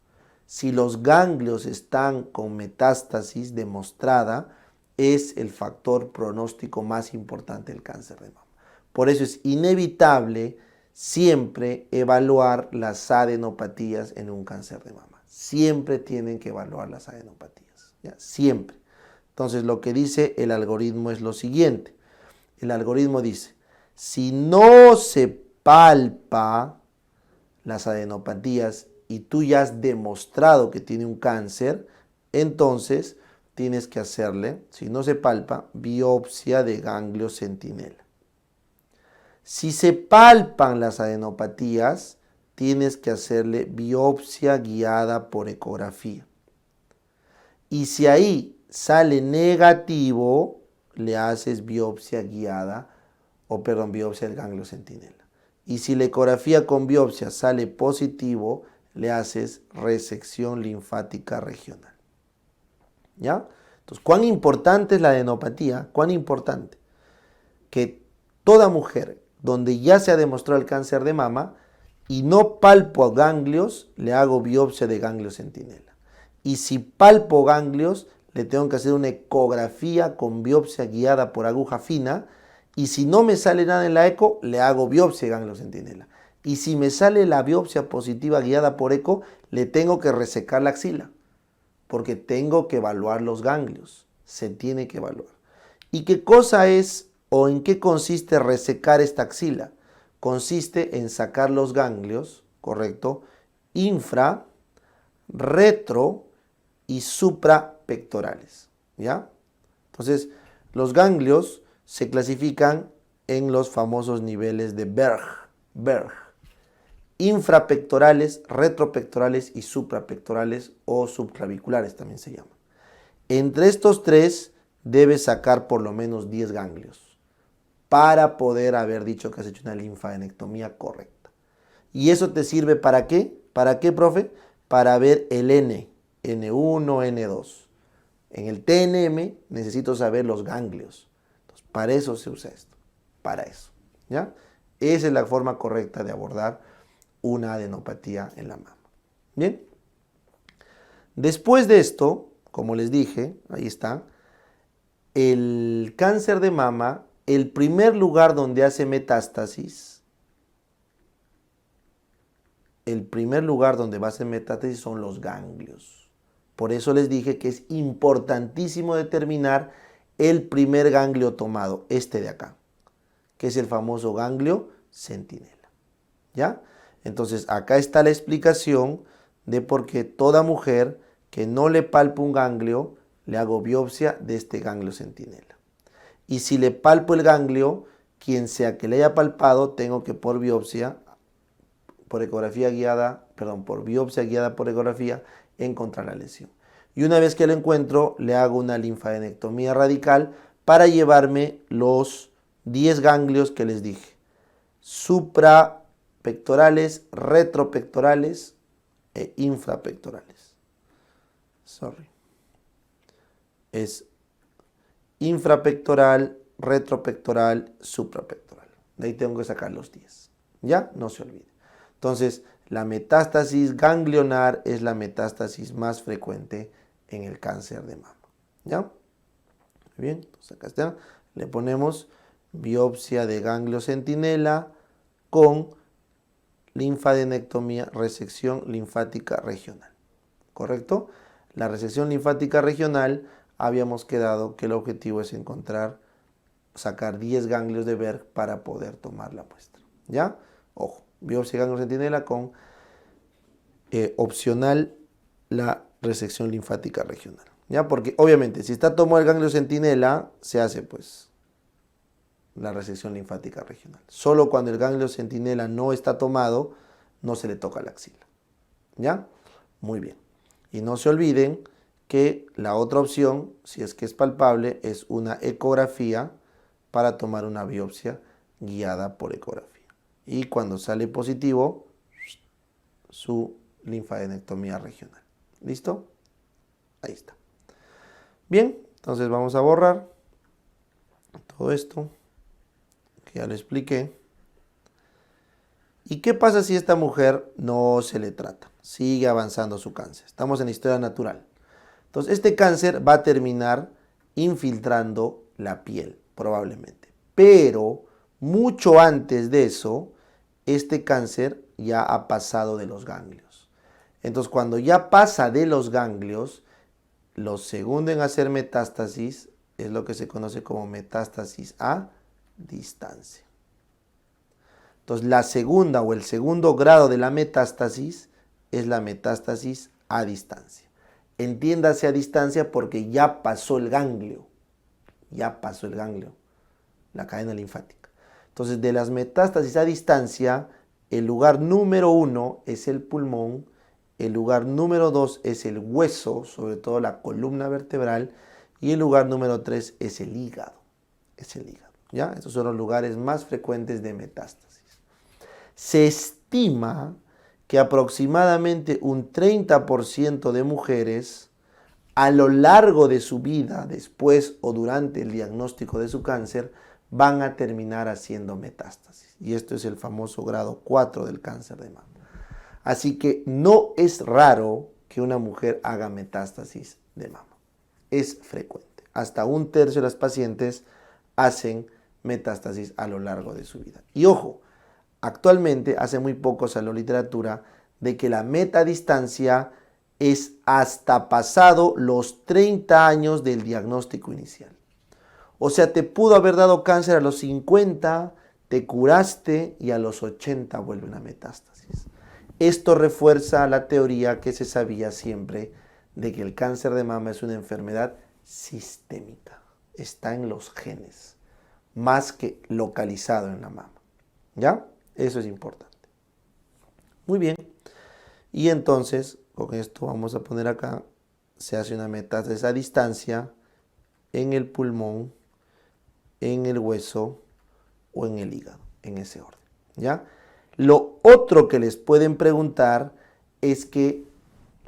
Si los ganglios están con metástasis demostrada, es el factor pronóstico más importante del cáncer de mama. Por eso es inevitable siempre evaluar las adenopatías en un cáncer de mama. Siempre tienen que evaluar las adenopatías, ¿ya? Siempre. Entonces, lo que dice el algoritmo es lo siguiente. El algoritmo dice, si no se palpa las adenopatías y tú ya has demostrado que tiene un cáncer, entonces tienes que hacerle, si no se palpa, biopsia de ganglio centinela. Si se palpan las adenopatías, tienes que hacerle biopsia guiada por ecografía. Y si ahí sale negativo, le haces biopsia guiada, biopsia del ganglio centinela. Y si la ecografía con biopsia sale positivo, le haces resección linfática regional. ¿Ya? Entonces, ¿cuán importante es la adenopatía? ¿Cuán importante? Que toda mujer donde ya se ha demostrado el cáncer de mama y no palpo ganglios, le hago biopsia de ganglio centinela. Y si palpo ganglios, le tengo que hacer una ecografía con biopsia guiada por aguja fina. Y si no me sale nada en la eco, le hago biopsia de ganglio centinela. Y si me sale la biopsia positiva guiada por eco, le tengo que resecar la axila. Porque tengo que evaluar los ganglios. Se tiene que evaluar. ¿Y qué cosa es o en qué consiste resecar esta axila? Consiste en sacar los ganglios, ¿correcto?, infra, retro y suprapectorales, ¿ya? Entonces, los ganglios se clasifican en los famosos niveles de Berg. Infrapectorales, retropectorales y suprapectorales o subclaviculares también se llaman. Entre estos tres debes sacar por lo menos 10 ganglios para poder haber dicho que has hecho una linfadenectomía correcta. ¿Y eso te sirve para qué? ¿Para qué, profe? Para ver el N, N1, N2. En el TNM necesito saber los ganglios. Entonces, para eso se usa esto, para eso, ¿ya? Esa es la forma correcta de abordar una adenopatía en la mama. Bien. Después de esto, como les dije, ahí está, el cáncer de mama, el primer lugar donde hace metástasis, el primer lugar donde va a hacer metástasis son los ganglios. Por eso les dije que es importantísimo determinar el primer ganglio tomado, este de acá, que es el famoso ganglio centinela. ¿Ya? Entonces, acá está la explicación de por qué toda mujer que no le palpo un ganglio, le hago biopsia de este ganglio centinela. Y si le palpo el ganglio, quien sea que le haya palpado, tengo que por biopsia por biopsia guiada por ecografía, encontrar la lesión. Y una vez que lo encuentro, le hago una linfadenectomía radical para llevarme los 10 ganglios que les dije. Suprapectorales, retropectorales e infrapectorales. Es infrapectoral, retropectoral, suprapectoral. De ahí tengo que sacar los 10. ¿Ya? No se olvide. Entonces, la metástasis ganglionar es la metástasis más frecuente en el cáncer de mama. ¿Ya? Muy bien, entonces acá está. Le ponemos biopsia de ganglio centinela con linfadenectomía, resección linfática regional. ¿Correcto? La resección linfática regional habíamos quedado que el objetivo es sacar 10 ganglios de Berg para poder tomar la muestra. ¿Ya? Ojo, biopsia de ganglio centinela con opcional la resección linfática regional. ¿Ya? Porque obviamente si está tomado el ganglio centinela, se hace pues la resección linfática regional. Solo cuando el ganglio centinela no está tomado, no se le toca la axila. ¿Ya? Muy bien. Y no se olviden que la otra opción, si es que es palpable, es una ecografía para tomar una biopsia guiada por ecografía. Y cuando sale positivo, su linfadenectomía regional. ¿Listo? Ahí está. Bien, entonces vamos a borrar todo esto que ya lo expliqué. ¿Y qué pasa si esta mujer no se le trata? Sigue avanzando su cáncer. Estamos en la historia natural. Entonces, este cáncer va a terminar infiltrando la piel, probablemente. Pero, mucho antes de eso, este cáncer ya ha pasado de los ganglios. Entonces, cuando ya pasa de los ganglios, lo segundo en hacer metástasis es lo que se conoce como metástasis a distancia. Entonces, la segunda o el segundo grado de la metástasis es la metástasis a distancia. Entiéndase a distancia porque ya pasó el ganglio. Ya pasó el ganglio, la cadena linfática. Entonces, de las metástasis a distancia, el lugar número 1 es el pulmón, el lugar número 2 es el hueso, sobre todo la columna vertebral, y el lugar número 3 es el hígado. Es el hígado, ¿ya? Estos son los lugares más frecuentes de metástasis. Se estima que aproximadamente un 30% de mujeres a lo largo de su vida, después o durante el diagnóstico de su cáncer, van a terminar haciendo metástasis. Y esto es el famoso grado 4 del cáncer de mama. Así que no es raro que una mujer haga metástasis de mama. Es frecuente. Hasta un tercio de las pacientes hacen metástasis a lo largo de su vida. Y ojo, actualmente, hace muy poco salió literatura de que la metadistancia es hasta pasado los 30 años del diagnóstico inicial. O sea, te pudo haber dado cáncer a los 50, te curaste y a los 80 vuelve una metástasis. Esto refuerza la teoría que se sabía siempre de que el cáncer de mama es una enfermedad sistémica. Está en los genes, más que localizado en la mama. ¿Ya? Eso es importante. Muy bien. Y entonces, con esto vamos a poner acá, se hace una metástasis a distancia en el pulmón, en el hueso o en el hígado, en ese orden. ¿Ya? Lo otro que les pueden preguntar es que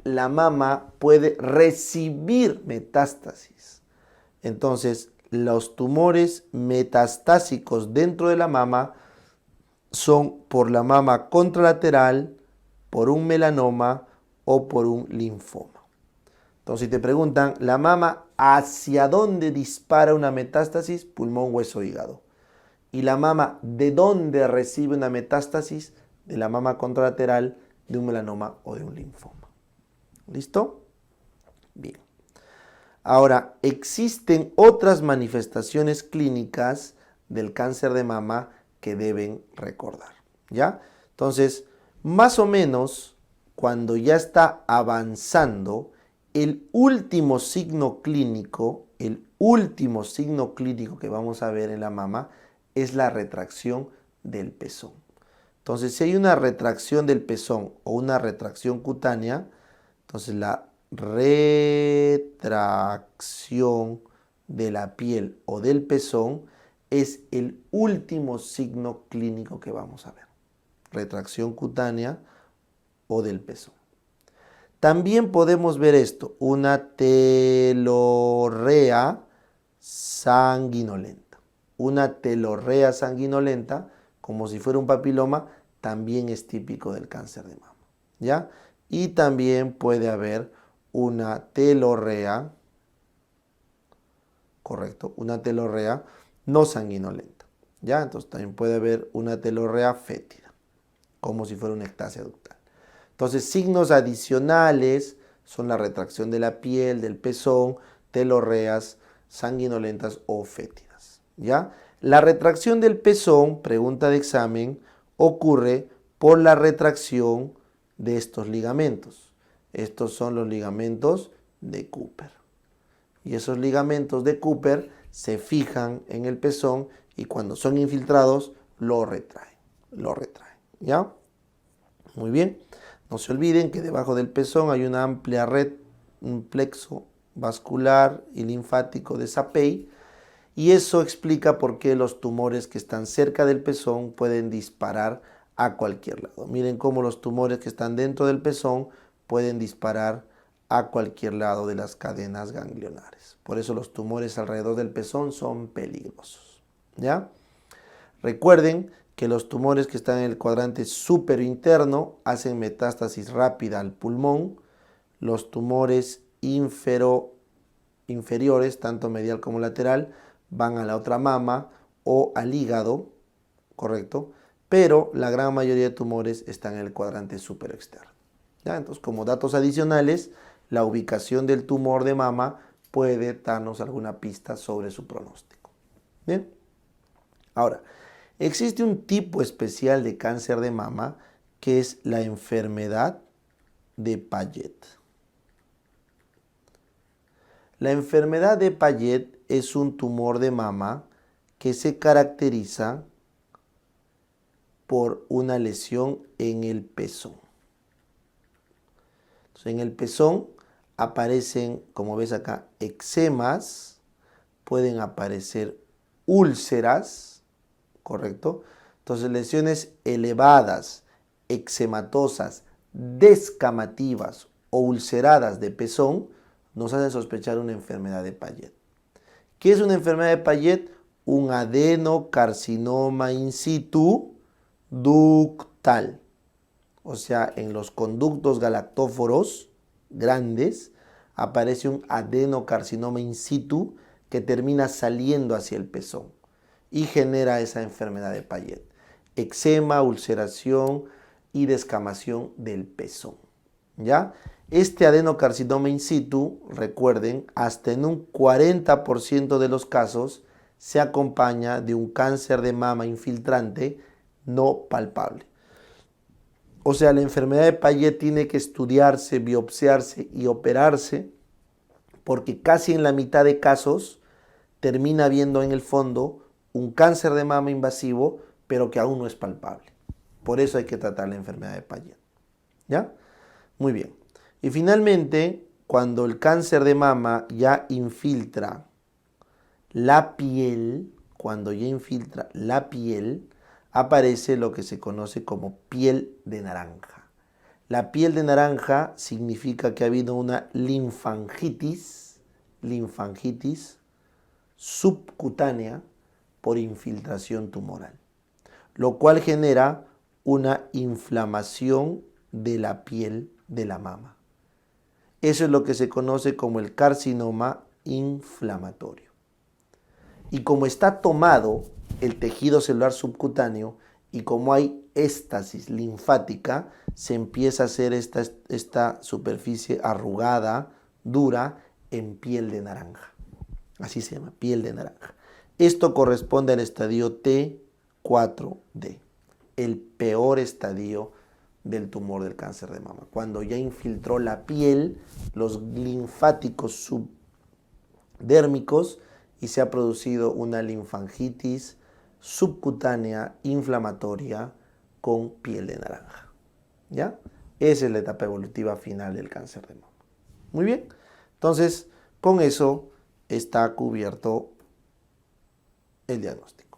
la mama puede recibir metástasis. Entonces, los tumores metastásicos dentro de la mama son por la mama contralateral, por un melanoma o por un linfoma. Entonces, si te preguntan, ¿la mama hacia dónde dispara una metástasis? Pulmón, hueso, hígado. ¿Y la mama de dónde recibe una metástasis? De la mama contralateral, de un melanoma o de un linfoma. ¿Listo? Bien. Ahora, existen otras manifestaciones clínicas del cáncer de mama que deben recordar, ¿ya? Entonces, más o menos, cuando ya está avanzando, el último signo clínico que vamos a ver en la mama es la retracción del pezón. Entonces, si hay una retracción del pezón o una retracción cutánea, entonces la retracción de la piel o del pezón es el último signo clínico que vamos a ver. Retracción cutánea o del pezón. También podemos ver esto, una telorrea sanguinolenta. Una telorrea sanguinolenta, como si fuera un papiloma, también es típico del cáncer de mama, ¿ya? Y también puede haber una telorrea, correcto, una telorrea no sanguinolenta, ¿ya? Entonces también puede haber una telorrea fétida, como si fuera una ectasia ductal. Entonces, signos adicionales son la retracción de la piel, del pezón, telorreas, sanguinolentas o fétidas. ¿Ya? La retracción del pezón, pregunta de examen, ocurre por la retracción de estos ligamentos. Estos son los ligamentos de Cooper. Y esos ligamentos de Cooper se fijan en el pezón y cuando son infiltrados lo retraen. ¿Ya? Muy bien. No se olviden que debajo del pezón hay una amplia red, un plexo vascular y linfático de Sapei, y eso explica por qué los tumores que están cerca del pezón pueden disparar a cualquier lado. Miren cómo los tumores que están dentro del pezón pueden disparar a cualquier lado de las cadenas ganglionares. Por eso los tumores alrededor del pezón son peligrosos. ¿Ya? Recuerden que los tumores que están en el cuadrante superinterno hacen metástasis rápida al pulmón. Los tumores inferiores, tanto medial como lateral, van a la otra mama o al hígado, ¿correcto? Pero la gran mayoría de tumores están en el cuadrante superexterno. ¿Ya? Entonces, como datos adicionales, la ubicación del tumor de mama puede darnos alguna pista sobre su pronóstico. Bien. Ahora, existe un tipo especial de cáncer de mama que es la enfermedad de Payet. La enfermedad de Payet es un tumor de mama que se caracteriza por una lesión en el pezón. Entonces, en el pezón aparecen, como ves acá, eczemas, pueden aparecer úlceras, ¿correcto? Entonces, lesiones elevadas, eczematosas, descamativas o ulceradas de pezón nos hacen sospechar una enfermedad de Payet. ¿Qué es una enfermedad de Payet? Un adenocarcinoma in situ ductal. O sea, en los conductos galactóforos grandes aparece un adenocarcinoma in situ que termina saliendo hacia el pezón y genera esa enfermedad de Payet. Eczema, ulceración y descamación del pezón. ¿Ya? Este adenocarcinoma in situ, recuerden, hasta en un 40% de los casos se acompaña de un cáncer de mama infiltrante no palpable. O sea, la enfermedad de Payet tiene que estudiarse, biopsiarse y operarse porque casi en la mitad de casos termina habiendo en el fondo un cáncer de mama invasivo, pero que aún no es palpable. Por eso hay que tratar la enfermedad de Payet. ¿Ya? Muy bien. Y finalmente, cuando el cáncer de mama ya infiltra la piel, aparece lo que se conoce como piel de naranja. La piel de naranja significa que ha habido una linfangitis subcutánea por infiltración tumoral, lo cual genera una inflamación de la piel de la mama. Eso es lo que se conoce como el carcinoma inflamatorio. Y como está tomado el tejido celular subcutáneo y como hay éstasis linfática, se empieza a hacer esta superficie arrugada, dura, en piel de naranja. Así se llama, piel de naranja. Esto corresponde al estadio T4D, el peor estadio del tumor del cáncer de mama. Cuando ya infiltró la piel, los linfáticos subdérmicos y se ha producido una linfangitis subcutánea inflamatoria con piel de naranja. ¿Ya? Esa es la etapa evolutiva final del cáncer de mama. Muy bien. Entonces, con eso está cubierto el diagnóstico.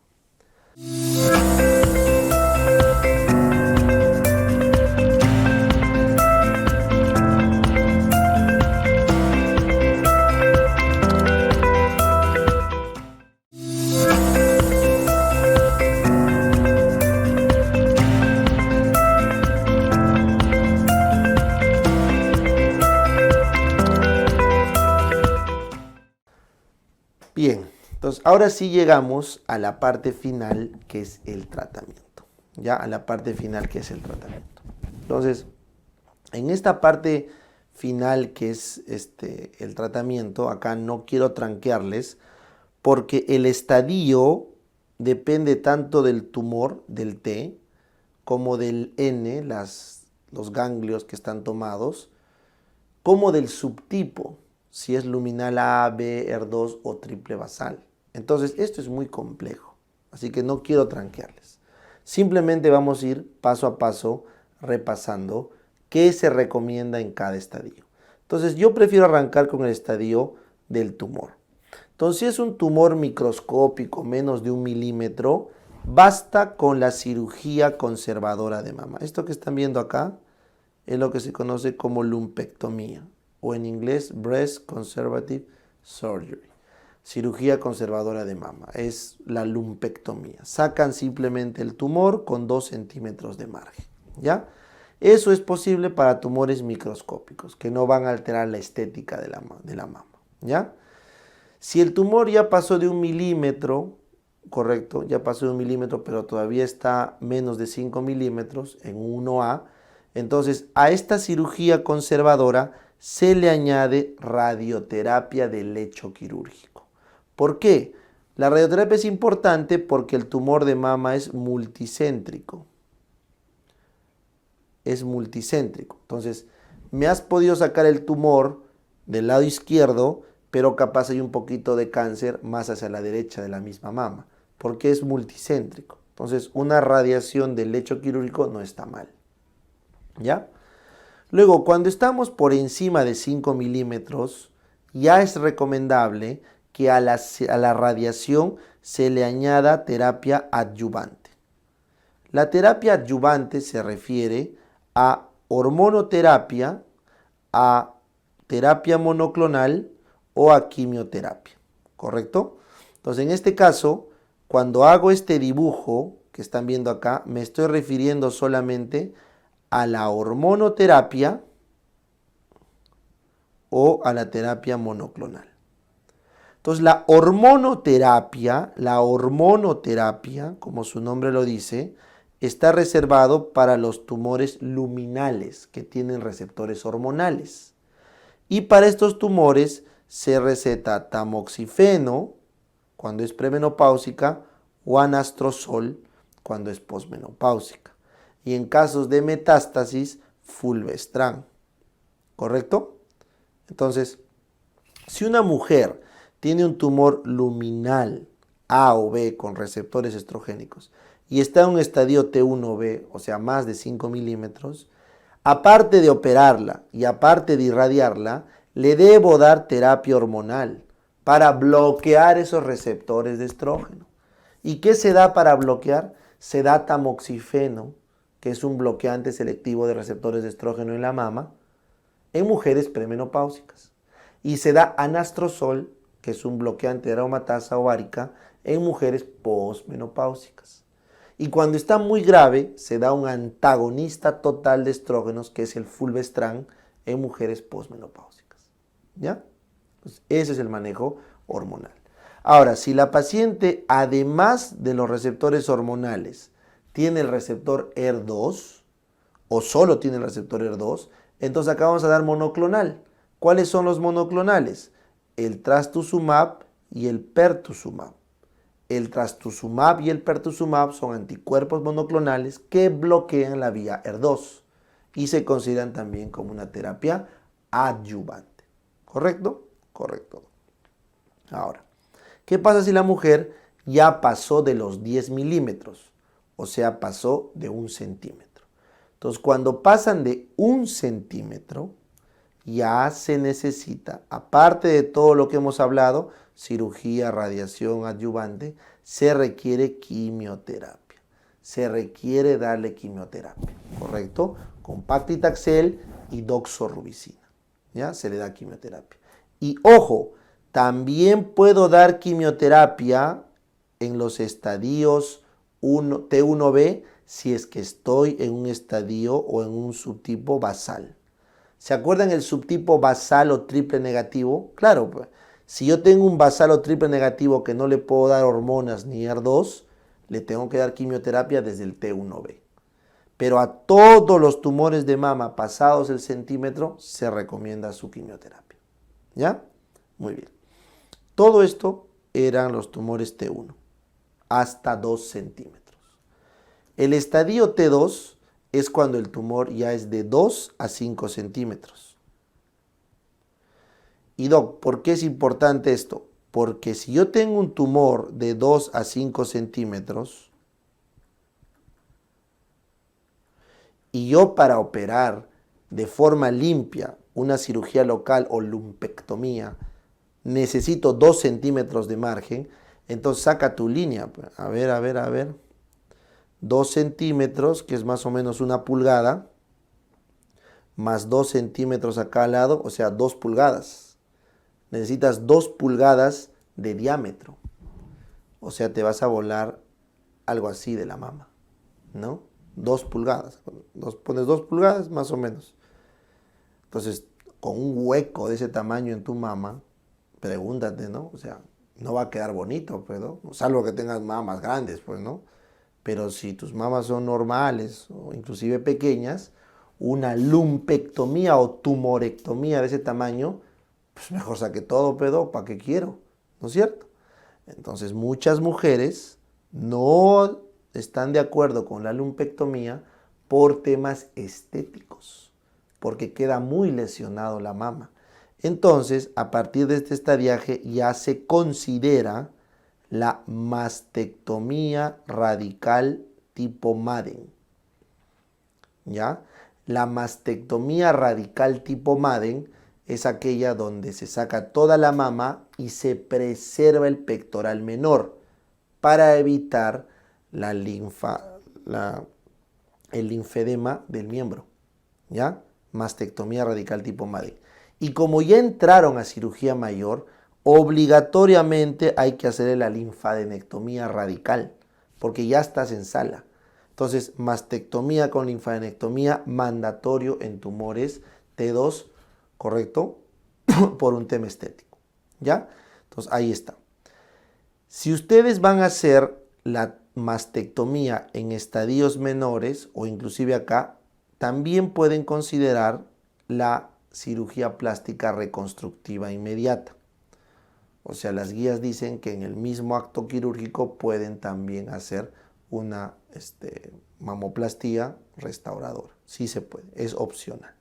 Bien, entonces ahora sí llegamos a la parte final que es el tratamiento. Ya, a la parte final que es el tratamiento. Entonces, en esta parte final que es el tratamiento, acá no quiero tranquearles, porque el estadio depende tanto del tumor, del T, como del N, los ganglios que están tomados, como del subtipo, si es luminal A, B, ER2 o triple basal. Entonces, esto es muy complejo, así que no quiero tranquearles. Simplemente vamos a ir paso a paso repasando qué se recomienda en cada estadio. Entonces, yo prefiero arrancar con el estadio del tumor. Entonces, si es un tumor microscópico, menos de 1 milímetro, basta con la cirugía conservadora de mama. Esto que están viendo acá es lo que se conoce como lumpectomía, o en inglés Breast Conservative Surgery. Cirugía conservadora de mama, es la lumpectomía. Sacan simplemente el tumor con 2 centímetros de margen, ¿ya? Eso es posible para tumores microscópicos, que no van a alterar la estética de la mama, ¿ya? Si el tumor ya pasó de 1 milímetro, correcto, ya pasó de 1 milímetro, pero todavía está menos de 5 milímetros en 1A, entonces a esta cirugía conservadora se le añade radioterapia de lecho quirúrgico. ¿Por qué? La radioterapia es importante porque el tumor de mama es multicéntrico. Es multicéntrico. Entonces, me has podido sacar el tumor del lado izquierdo, pero capaz hay un poquito de cáncer más hacia la derecha de la misma mama, porque es multicéntrico. Entonces, una radiación del lecho quirúrgico no está mal, ¿ya? Luego, cuando estamos por encima de 5 milímetros, ya es recomendable que a la radiación se le añada terapia adyuvante. La terapia adyuvante se refiere a hormonoterapia, a terapia monoclonal o a quimioterapia, ¿correcto? Entonces, en este caso, cuando hago este dibujo que están viendo acá, me estoy refiriendo solamente a la hormonoterapia o a la terapia monoclonal. Entonces, la hormonoterapia, como su nombre lo dice, está reservado para los tumores luminales que tienen receptores hormonales. Y para estos tumores se receta tamoxifeno cuando es premenopáusica o anastrozol cuando es posmenopáusica. Y en casos de metástasis, fulvestrán. ¿Correcto? Entonces, si una mujer tiene un tumor luminal A o B con receptores estrogénicos y está en un estadio T1B, o sea, más de 5 milímetros, aparte de operarla y aparte de irradiarla, le debo dar terapia hormonal para bloquear esos receptores de estrógeno. ¿Y qué se da para bloquear? Se da tamoxifeno, que es un bloqueante selectivo de receptores de estrógeno en la mama, en mujeres premenopáusicas. Y se da anastrozol, que es un bloqueante de aromatasa ovárica, en mujeres posmenopáusicas. Y cuando está muy grave, se da un antagonista total de estrógenos, que es el fulvestrán, en mujeres posmenopáusicas. ¿Ya? Pues ese es el manejo hormonal. Ahora, si la paciente, además de los receptores hormonales, tiene el receptor ER2, o solo tiene el receptor ER2, entonces acá vamos a dar monoclonal. ¿Cuáles son los monoclonales? El trastuzumab y el pertuzumab. El trastuzumab y el pertuzumab son anticuerpos monoclonales que bloquean la vía ER2 y se consideran también como una terapia adyuvante. ¿Correcto? Correcto. Ahora, ¿qué pasa si la mujer ya pasó de los 10 milímetros? O sea, pasó de 1 centímetro. Entonces, cuando pasan de 1 centímetro, ya se necesita, aparte de todo lo que hemos hablado, cirugía, radiación adyuvante, se requiere quimioterapia. Se requiere darle quimioterapia, ¿correcto? Con paclitaxel y doxorubicina, ¿ya? Se le da quimioterapia. Y ojo, también puedo dar quimioterapia en los estadios T1B si es que estoy en un estadio o en un subtipo basal. ¿Se acuerdan el subtipo basal o triple negativo? Claro, pues, si yo tengo un basal o triple negativo que no le puedo dar hormonas ni ER2, le tengo que dar quimioterapia desde el T1B. pero a todos los tumores de mama pasados el centímetro se recomienda su quimioterapia. ¿Ya? Muy bien. Todo esto eran los tumores T1, hasta 2 centímetros. El estadio T2 es cuando el tumor ya es de 2 a 5 centímetros. Y Doc, ¿por qué es importante esto? Porque si yo tengo un tumor de 2 a 5 centímetros y yo para operar de forma limpia una cirugía local o lumpectomía necesito 2 centímetros de margen, entonces saca tu línea. A ver. 2 centímetros, que es más o menos 1 pulgada, más 2 centímetros acá al lado, o sea, 2 pulgadas. Necesitas 2 pulgadas de diámetro. O sea, te vas a volar algo así de la mama, ¿no? 2 pulgadas. Pones 2 pulgadas más o menos. Entonces, con un hueco de ese tamaño en tu mama, pregúntate, ¿no? O sea, no va a quedar bonito, pues, ¿no? Salvo que tengas mamas grandes, pues, ¿no? Pero si tus mamas son normales o inclusive pequeñas, una lumpectomía o tumorectomía de ese tamaño, pues mejor saque todo, pedo, ¿para qué quiero? ¿No es cierto? Entonces muchas mujeres no están de acuerdo con la lumpectomía por temas estéticos, porque queda muy lesionado la mama. Entonces, a partir de este estadiaje ya se considera la mastectomía radical tipo Madden. ¿Ya? La mastectomía radical tipo Madden es aquella donde se saca toda la mama y se preserva el pectoral menor para evitar el linfedema del miembro. ¿Ya? Mastectomía radical tipo Madden. Y como ya entraron a cirugía mayor, obligatoriamente hay que hacer la linfadenectomía radical, porque ya estás en sala. Entonces, mastectomía con linfadenectomía mandatorio en tumores T2, ¿correcto? Por un tema estético, ¿ya? Entonces, ahí está. Si ustedes van a hacer la mastectomía en estadios menores, o inclusive acá, también pueden considerar la cirugía plástica reconstructiva inmediata. O sea, las guías dicen que en el mismo acto quirúrgico pueden también hacer una mamoplastía restauradora. Sí se puede, es opcional.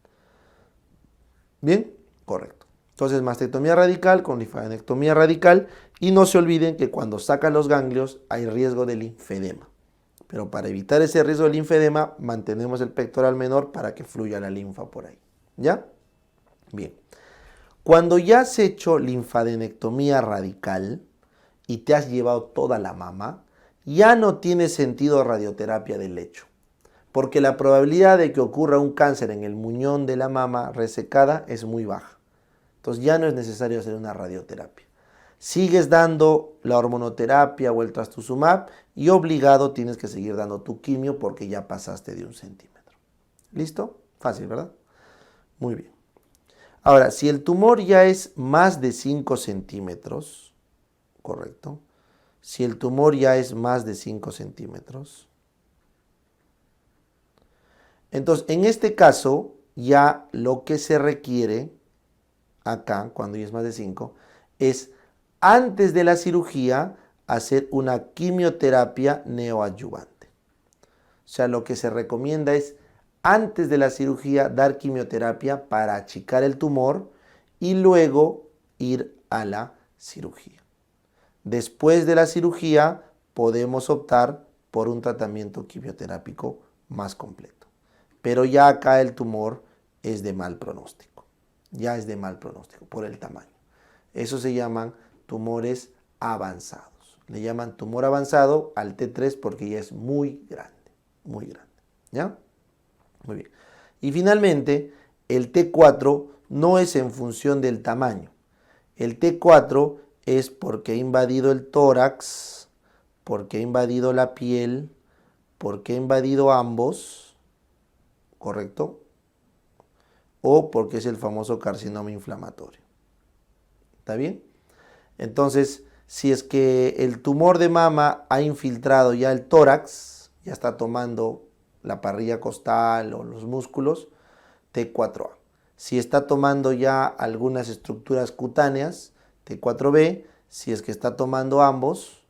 ¿Bien? Correcto. Entonces, mastectomía radical con linfadenectomía radical. Y no se olviden que cuando sacan los ganglios hay riesgo de linfedema. Pero para evitar ese riesgo de linfedema, mantenemos el pectoral menor para que fluya la linfa por ahí. ¿Ya? Bien. Cuando ya has hecho linfadenectomía radical y te has llevado toda la mama, ya no tiene sentido radioterapia del lecho, porque la probabilidad de que ocurra un cáncer en el muñón de la mama resecada es muy baja. Entonces ya no es necesario hacer una radioterapia. Sigues dando la hormonoterapia o el trastuzumab y obligado tienes que seguir dando tu quimio porque ya pasaste de 1 centímetro. ¿Listo? Fácil, ¿verdad? Muy bien. Ahora, si el tumor ya es más de 5 centímetros, correcto, si el tumor ya es más de 5 centímetros, entonces en este caso ya lo que se requiere acá, cuando ya es más de 5, es antes de la cirugía hacer una quimioterapia neoadyuvante. O sea, lo que se recomienda es antes de la cirugía dar quimioterapia para achicar el tumor y luego ir a la cirugía. Después de la cirugía podemos optar por un tratamiento quimioterápico más completo. Pero ya acá el tumor es de mal pronóstico. Ya es de mal pronóstico por el tamaño. Eso se llaman tumores avanzados. Le llaman tumor avanzado al T3 porque ya es muy grande. Muy grande. ¿Ya? Muy bien. Y finalmente, el T4 no es en función del tamaño. El T4 es porque ha invadido el tórax, porque ha invadido la piel, porque ha invadido ambos, ¿correcto? O porque es el famoso carcinoma inflamatorio. ¿Está bien? Entonces, si es que el tumor de mama ha infiltrado ya el tórax, ya está tomando la parrilla costal o los músculos, T4A. Si está tomando ya algunas estructuras cutáneas, T4B. Si es que está tomando ambos,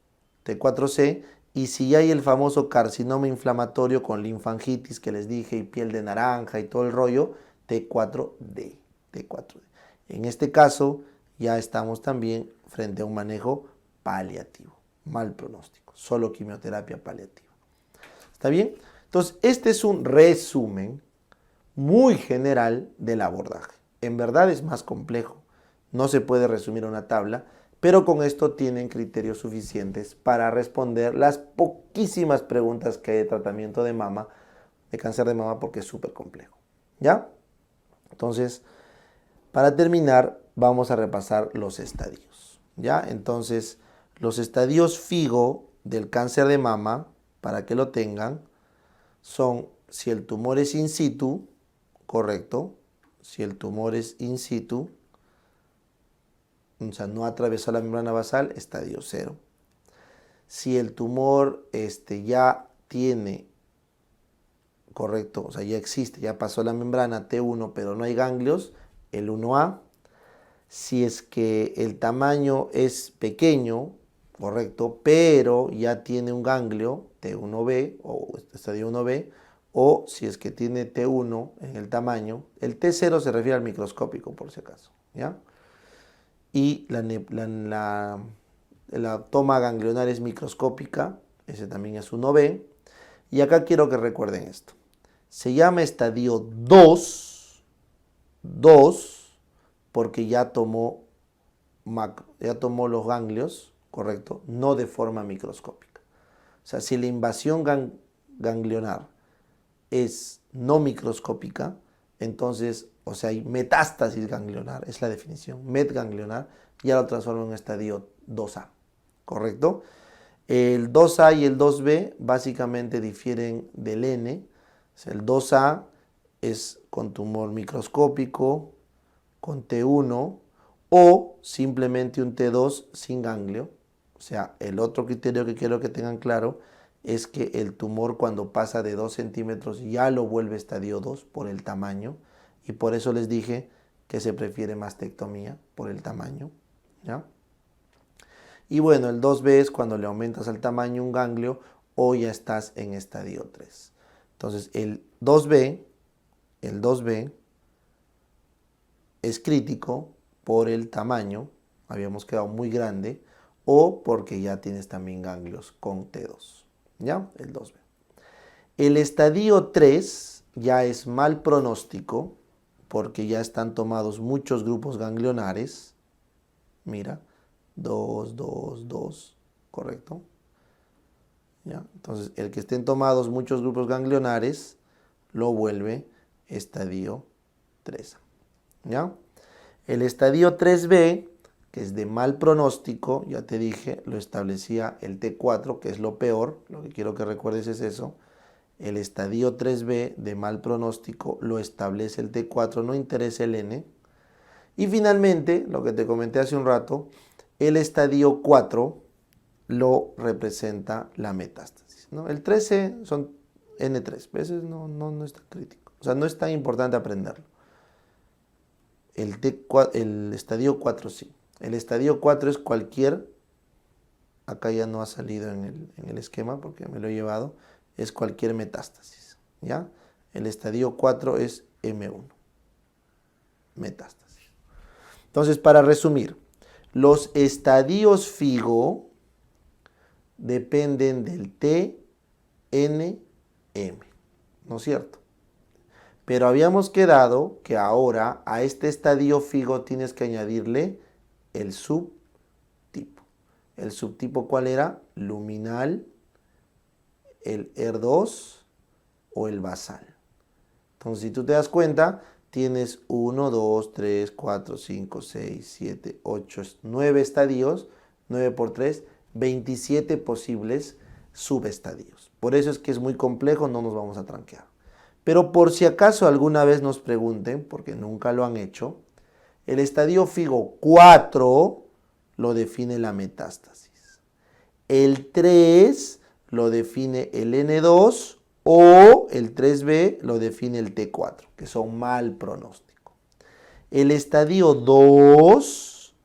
T4C. Y si ya hay el famoso carcinoma inflamatorio con linfangitis que les dije y piel de naranja y todo el rollo, T4D. T4D. En este caso ya estamos también frente a un manejo paliativo, mal pronóstico, solo quimioterapia paliativa. ¿Está bien? Entonces, este es un resumen muy general del abordaje. En verdad es más complejo, no se puede resumir a una tabla, pero con esto tienen criterios suficientes para responder las poquísimas preguntas que hay de tratamiento de mama, de cáncer de mama, porque es súper complejo. ¿Ya? Entonces, para terminar, vamos a repasar los estadios. ¿Ya? Entonces, los estadios FIGO del cáncer de mama, para que lo tengan, son si el tumor es in situ, correcto, si el tumor es in situ, o sea, no atravesó la membrana basal, estadio 0. Si el tumor ya tiene, correcto, o sea, ya existe, ya pasó la membrana T1, pero no hay ganglios, el 1A. Si es que el tamaño es pequeño, correcto, pero ya tiene un ganglio, T1B o estadio 1B, o si es que tiene T1 en el tamaño, el T0 se refiere al microscópico, por si acaso, ¿ya? Y la toma ganglionar es microscópica, ese también es 1B. Y acá quiero que recuerden esto. Se llama estadio 2, porque ya tomó los ganglios, correcto, no de forma microscópica. O sea, si la invasión ganglionar es no microscópica, entonces, o sea, hay metástasis ganglionar, es la definición, ganglionar, ya lo transforma en estadio 2A, ¿correcto? El 2A y el 2B básicamente difieren del N. O sea, el 2A es con tumor microscópico, con T1 o simplemente un T2 sin ganglio. O sea, el otro criterio que quiero que tengan claro es que el tumor cuando pasa de 2 centímetros ya lo vuelve estadio 2 por el tamaño, y por eso les dije que se prefiere mastectomía por el tamaño, ¿ya? Y bueno, el 2B es cuando le aumentas al tamaño un ganglio o ya estás en estadio 3. Entonces el 2B es crítico por el tamaño, habíamos quedado muy grande, o porque ya tienes también ganglios con T2, ¿ya? El 2B. El estadio 3 ya es mal pronóstico porque ya están tomados muchos grupos ganglionares. Mira, 2, 2, 2, correcto. ¿Ya? Entonces, el que estén tomados muchos grupos ganglionares lo vuelve estadio 3. ¿Ya? El estadio 3B, que es de mal pronóstico, ya te dije, lo establecía el T4, que es lo peor, lo que quiero que recuerdes es eso. El estadio 3B de mal pronóstico lo establece el T4, no interesa el N. Y finalmente, lo que te comenté hace un rato, el estadio 4 lo representa la metástasis, ¿no? El 13 son N3, veces no es tan crítico, o sea, no es tan importante aprenderlo. El estadio 4 sí. El estadio 4 es cualquier, acá ya no ha salido en el esquema porque me lo he llevado, es cualquier metástasis, ¿ya? El estadio 4 es M1, metástasis. Entonces, para resumir, los estadios FIGO dependen del TNM, ¿no es cierto? Pero habíamos quedado que ahora a este estadio FIGO tienes que añadirle el subtipo. ¿El subtipo cuál era? Luminal, el ER2 o el basal. Entonces, si tú te das cuenta, tienes 1, 2, 3, 4, 5, 6, 7, 8, 9 estadios, 9 por 3, 27 posibles subestadios. Por eso es que es muy complejo, no nos vamos a tranquear. Pero por si acaso alguna vez nos pregunten, porque nunca lo han hecho, el estadio FIGO 4 lo define la metástasis. El 3 lo define el N2 o el 3B lo define el T4, que son mal pronóstico. El estadio 2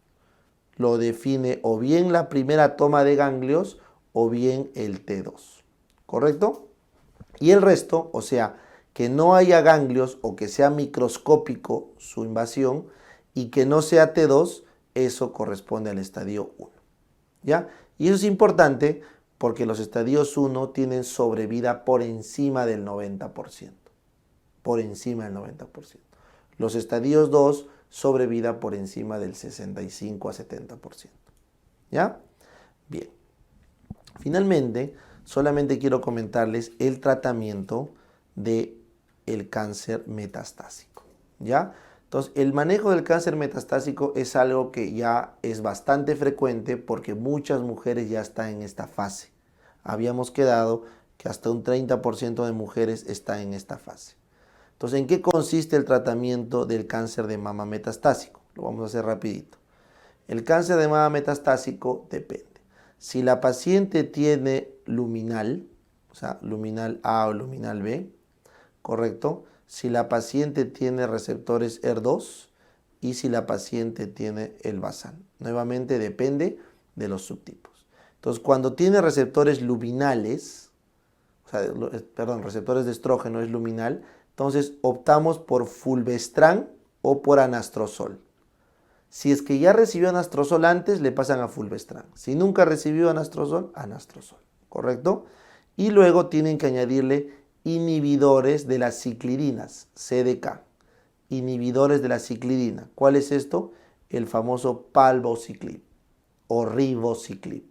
lo define o bien la primera toma de ganglios o bien el T2, ¿correcto? Y el resto, o sea, que no haya ganglios o que sea microscópico su invasión y que no sea T2, eso corresponde al estadio 1, ¿ya? Y eso es importante porque los estadios 1 tienen sobrevida por encima del 90%, por encima del 90%. Los estadios 2, sobrevida por encima del 65 a 70%, ¿ya? Bien. Finalmente, solamente quiero comentarles el tratamiento del cáncer metastásico, ¿ya? Entonces, el manejo del cáncer metastásico es algo que ya es bastante frecuente porque muchas mujeres ya están en esta fase. Habíamos quedado que hasta un 30% de mujeres está en esta fase. Entonces, ¿en qué consiste el tratamiento del cáncer de mama metastásico? Lo vamos a hacer rapidito. El cáncer de mama metastásico depende. Si la paciente tiene luminal, o sea, luminal A o luminal B, ¿correcto? Si la paciente tiene receptores ER2 y si la paciente tiene el basal. Nuevamente depende de los subtipos. Entonces, cuando tiene receptores luminales, receptores de estrógeno es luminal, entonces optamos por fulvestrán o por anastrozol. Si es que ya recibió anastrozol antes, le pasan a fulvestrán. Si nunca recibió anastrozol, ¿correcto? Y luego tienen que añadirle inhibidores de las ciclidinas, CDK. Inhibidores de la ciclidina. ¿Cuál es esto? El famoso palbociclib o ribociclib.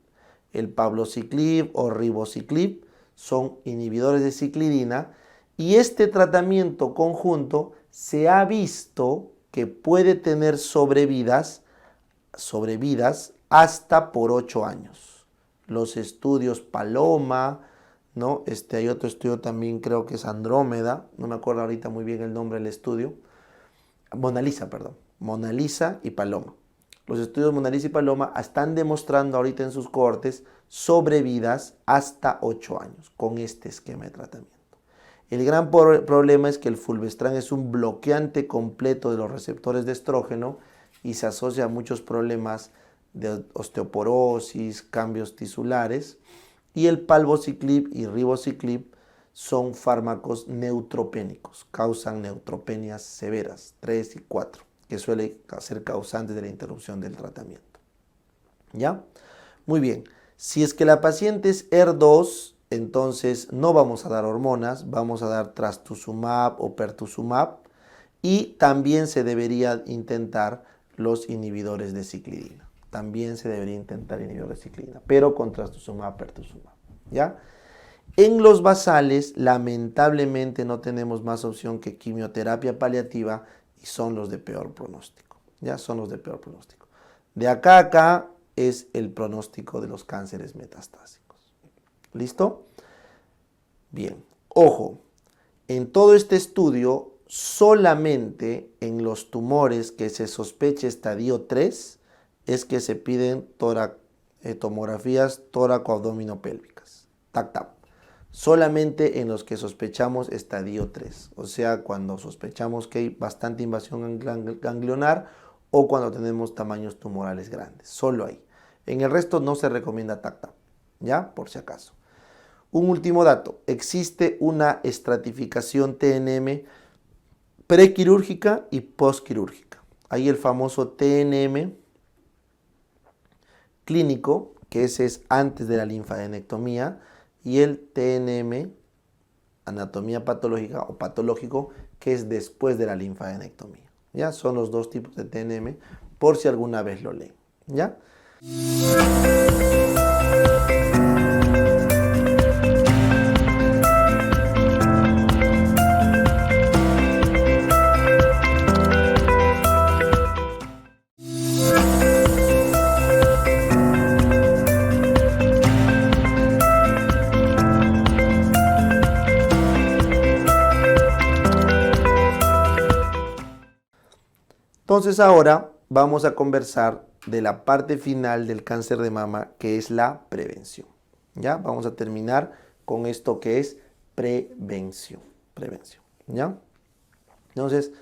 El palbociclib o ribociclib son inhibidores de ciclidina y este tratamiento conjunto se ha visto que puede tener sobrevidas hasta por 8 años. Los estudios Paloma, ¿no? Hay otro estudio también, creo que es Andrómeda, no me acuerdo ahorita muy bien el nombre del estudio. Mona Lisa y Paloma. Los estudios Mona Lisa y Paloma están demostrando ahorita en sus cohortes sobrevidas hasta 8 años con este esquema de tratamiento. El gran problema es que el fulvestrán es un bloqueante completo de los receptores de estrógeno y se asocia a muchos problemas de osteoporosis, cambios tisulares. Y el palbociclib y ribociclib son fármacos neutropénicos, causan neutropenias severas, 3 y 4, que suelen ser causantes de la interrupción del tratamiento. ¿Ya? Muy bien. Si es que la paciente es ER2, entonces no vamos a dar hormonas, vamos a dar trastuzumab o pertuzumab y también se debería intentar los inhibidores de ciclidina. Pero con trastuzumab, pertuzumab, ¿ya? En los basales, lamentablemente no tenemos más opción que quimioterapia paliativa y son los de peor pronóstico, ¿ya? Son los de peor pronóstico. De acá a acá es el pronóstico de los cánceres metastásicos. ¿Listo? Bien, ojo, en todo este estudio, solamente en los tumores que se sospeche estadio 3 es que se piden tomografías tóraco-abdominopélvicas, TAC-TAP. Solamente en los que sospechamos estadio 3, o sea, cuando sospechamos que hay bastante invasión ganglionar o cuando tenemos tamaños tumorales grandes, solo ahí. En el resto no se recomienda TAC-TAP, ¿ya? Por si acaso. Un último dato, existe una estratificación TNM prequirúrgica y postquirúrgica. Hay el famoso TNM clínico, que ese es antes de la linfadenectomía, y el TNM, anatomía patológica o patológico, que es después de la linfadenectomía. ¿Ya? Son los dos tipos de TNM, por si alguna vez lo leen. ¿Ya? Entonces ahora vamos a conversar de la parte final del cáncer de mama, que es la prevención. ¿Ya? Vamos a terminar con esto que es prevención. Prevención, ¿ya? Entonces,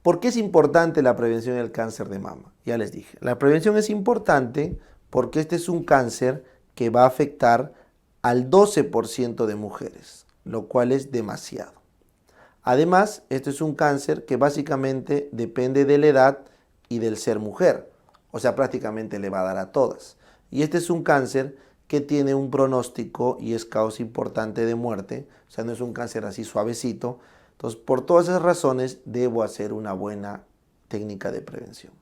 ¿por qué es importante la prevención del cáncer de mama? Ya les dije, la prevención es importante porque este es un cáncer que va a afectar al 12% de mujeres, lo cual es demasiado. Además, este es un cáncer que básicamente depende de la edad y del ser mujer, o sea, prácticamente le va a dar a todas. Y este es un cáncer que tiene un pronóstico y es causa importante de muerte, o sea, no es un cáncer así suavecito. Entonces, por todas esas razones, debo hacer una buena técnica de prevención.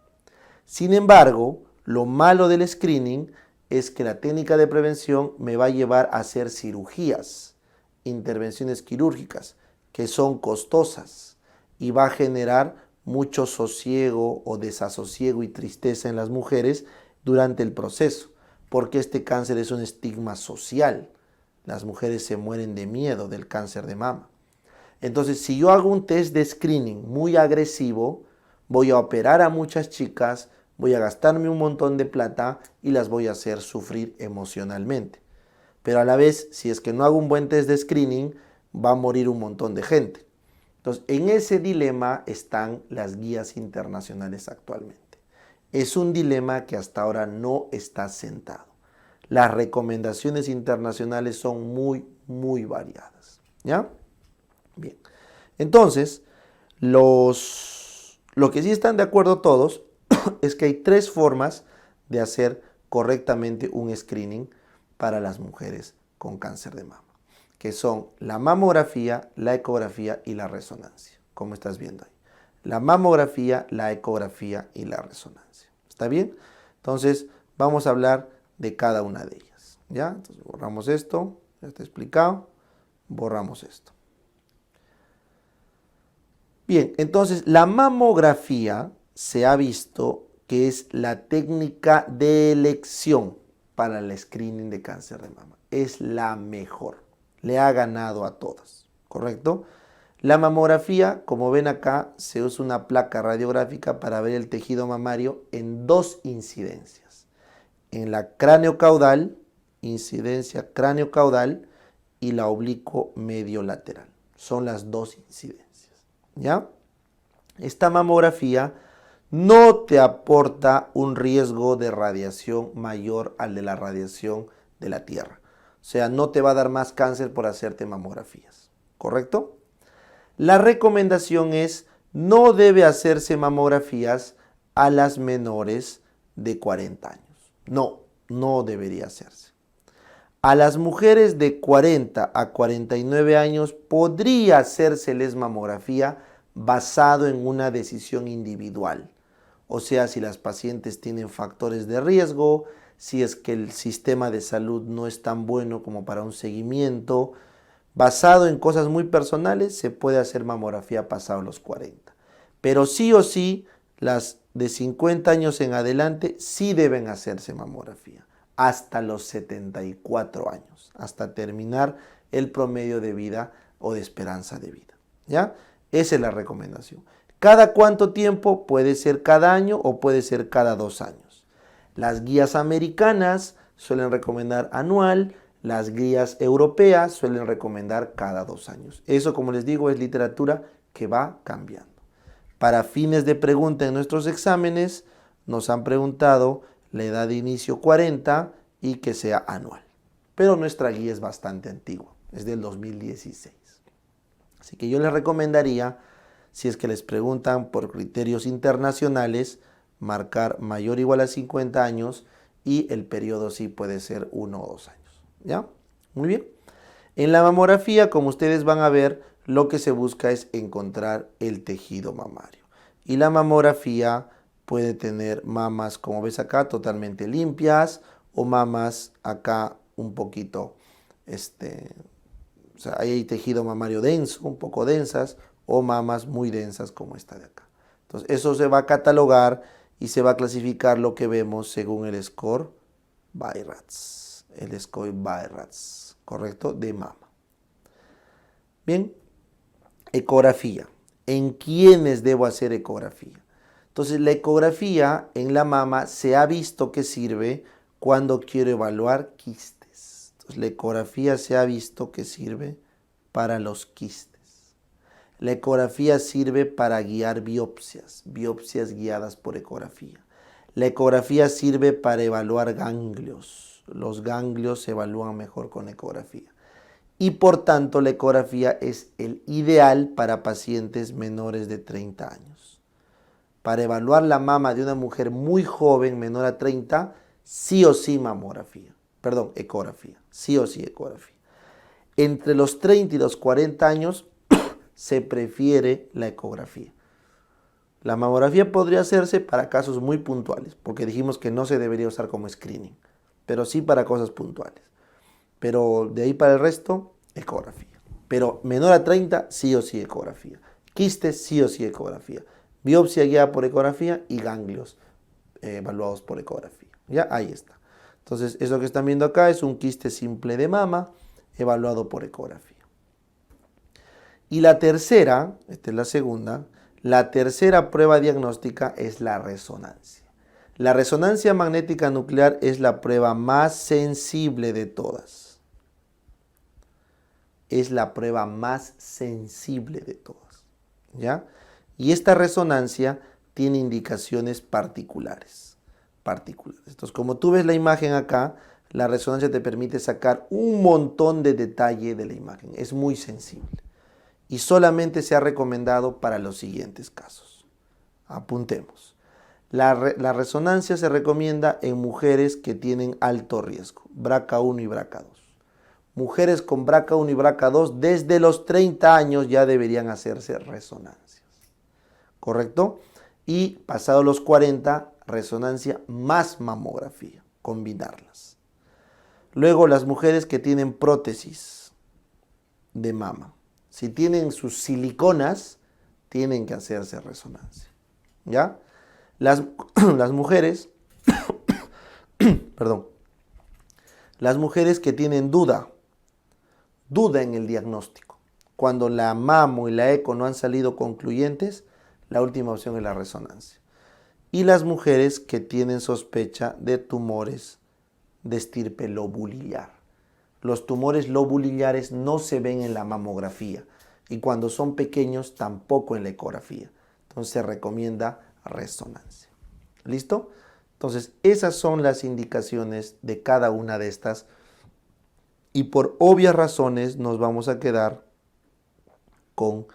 Sin embargo, lo malo del screening es que la técnica de prevención me va a llevar a hacer cirugías, intervenciones quirúrgicas, que son costosas y va a generar mucho sosiego o desasosiego y tristeza en las mujeres durante el proceso, porque este cáncer es un estigma social. Las mujeres se mueren de miedo del cáncer de mama. Entonces, si yo hago un test de screening muy agresivo, voy a operar a muchas chicas, voy a gastarme un montón de plata y las voy a hacer sufrir emocionalmente. Pero a la vez, si es que no hago un buen test de screening, va a morir un montón de gente. Entonces, en ese dilema están las guías internacionales actualmente. Es un dilema que hasta ahora no está sentado. Las recomendaciones internacionales son muy variadas. ¿Ya? Bien. Entonces, lo que sí están de acuerdo todos es que hay 3 formas de hacer correctamente un screening para las mujeres con cáncer de mama, que son la mamografía, la ecografía y la resonancia, como estás viendo ahí. La mamografía, la ecografía y la resonancia. ¿Está bien? Entonces, vamos a hablar de cada una de ellas. ¿Ya? Entonces, borramos esto, ya está explicado, borramos esto. Bien, entonces la mamografía se ha visto que es la técnica de elección para el screening de cáncer de mama. Es la mejor, le ha ganado a todas, ¿correcto? La mamografía, como ven acá, se usa una placa radiográfica para ver el tejido mamario en 2 incidencias. En la cráneo-caudal, incidencia cráneo-caudal, y la oblicuo medio lateral. Son las 2 incidencias. ¿Ya? Esta mamografía no te aporta un riesgo de radiación mayor al de la radiación de la Tierra. O sea, no te va a dar más cáncer por hacerte mamografías. ¿Correcto? La recomendación es: no debe hacerse mamografías a las menores de 40 años. No debería hacerse. A las mujeres de 40 a 49 años podría hacérseles mamografía basado en una decisión individual. O sea, si las pacientes tienen factores de riesgo, si es que el sistema de salud no es tan bueno como para un seguimiento, basado en cosas muy personales, se puede hacer mamografía pasado los 40. Pero sí o sí, las de 50 años en adelante sí deben hacerse mamografía hasta los 74 años, hasta terminar el promedio de vida o de esperanza de vida. ¿Ya? Esa es la recomendación. ¿Cada cuánto tiempo? Puede ser cada año o puede ser cada 2 años. Las guías americanas suelen recomendar anual, las guías europeas suelen recomendar cada 2 años. Eso, como les digo, es literatura que va cambiando. Para fines de pregunta en nuestros exámenes, nos han preguntado la edad de inicio 40 y que sea anual. Pero nuestra guía es bastante antigua, es del 2016. Así que yo les recomendaría, si es que les preguntan por criterios internacionales, marcar mayor o igual a 50 años y el periodo sí puede ser 1 o 2 años. ¿Ya? Muy bien. En la mamografía, como ustedes van a ver, lo que se busca es encontrar el tejido mamario. Y la mamografía puede tener mamas, como ves acá, totalmente limpias, o mamas acá un poquito, o sea, hay tejido mamario denso, un poco densas, o mamas muy densas como esta de acá. Entonces, eso se va a catalogar y se va a clasificar lo que vemos según el score BI-RADS. El score BI-RADS, ¿correcto? De mama. Bien, ecografía. ¿En quiénes debo hacer ecografía? Entonces, la ecografía en la mama se ha visto que sirve cuando quiero evaluar quistes. Entonces, la ecografía se ha visto que sirve para los quistes. La ecografía sirve para guiar biopsias guiadas por ecografía. La ecografía sirve para evaluar ganglios. Los ganglios se evalúan mejor con ecografía. Y por tanto la ecografía es el ideal para pacientes menores de 30 años. Para evaluar la mama de una mujer muy joven, menor a 30, sí o sí ecografía, sí o sí ecografía. Entre los 30 y los 40 años se prefiere la ecografía. La mamografía podría hacerse para casos muy puntuales, porque dijimos que no se debería usar como screening, pero sí para cosas puntuales. Pero de ahí para el resto, ecografía. Pero menor a 30, sí o sí ecografía. Quistes, sí o sí ecografía. Biopsia guiada por ecografía y ganglios evaluados por ecografía. Ya, ahí está. Entonces, eso que están viendo acá es un quiste simple de mama evaluado por ecografía. Y la tercera, esta es la segunda, la tercera prueba diagnóstica es la resonancia. La resonancia magnética nuclear es la prueba más sensible de todas. Es la prueba más sensible de todas. ¿Ya? Y esta resonancia tiene indicaciones particulares. Entonces, como tú ves la imagen acá, la resonancia te permite sacar un montón de detalle de la imagen. Es muy sensible. Y solamente se ha recomendado para los siguientes casos. Apuntemos. La resonancia se recomienda en mujeres que tienen alto riesgo, BRCA1 y BRCA2. Mujeres con BRCA1 y BRCA2 desde los 30 años ya deberían hacerse resonancias. ¿Correcto? Y pasados los 40, resonancia más mamografía, combinarlas. Luego las mujeres que tienen prótesis de mama. Si tienen sus siliconas, tienen que hacerse resonancia. ¿Ya? Las mujeres, perdón, las mujeres que tienen duda en el diagnóstico. Cuando la mamo y la eco no han salido concluyentes, la última opción es la resonancia. Y las mujeres que tienen sospecha de tumores de estirpe lobulillar. Los tumores lobulillares no se ven en la mamografía y cuando son pequeños tampoco en la ecografía. Entonces se recomienda resonancia. ¿Listo? Entonces esas son las indicaciones de cada una de estas y por obvias razones nos vamos a quedar con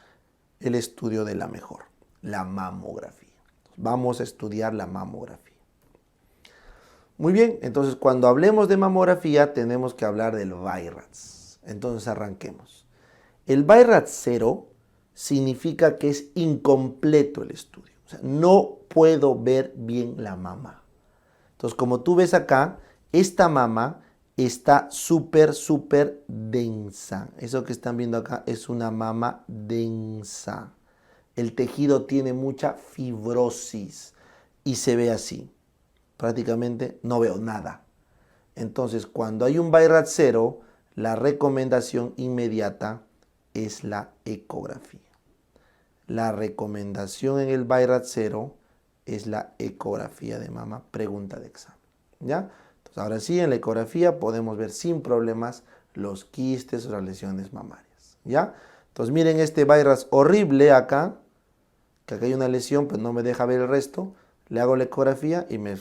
el estudio de la mejor, la mamografía. Vamos a estudiar la mamografía. Muy bien, entonces cuando hablemos de mamografía tenemos que hablar del BI-RADS. Entonces arranquemos. El BI-RADS 0 significa que es incompleto el estudio. O sea, no puedo ver bien la mama. Entonces, como tú ves acá, esta mama está súper densa. Eso que están viendo acá es una mama densa. El tejido tiene mucha fibrosis y se ve así. Prácticamente no veo nada. Entonces, cuando hay un BI-RADS 0, la recomendación inmediata es la ecografía. La recomendación en el BI-RADS 0 es la ecografía de mama, pregunta de examen. ¿Ya? Entonces, ahora sí, en la ecografía podemos ver sin problemas los quistes o las lesiones mamarias. ¿Ya? Entonces, miren este BI-RADS horrible acá, que acá hay una lesión, pues no me deja ver el resto. Le hago la ecografía y me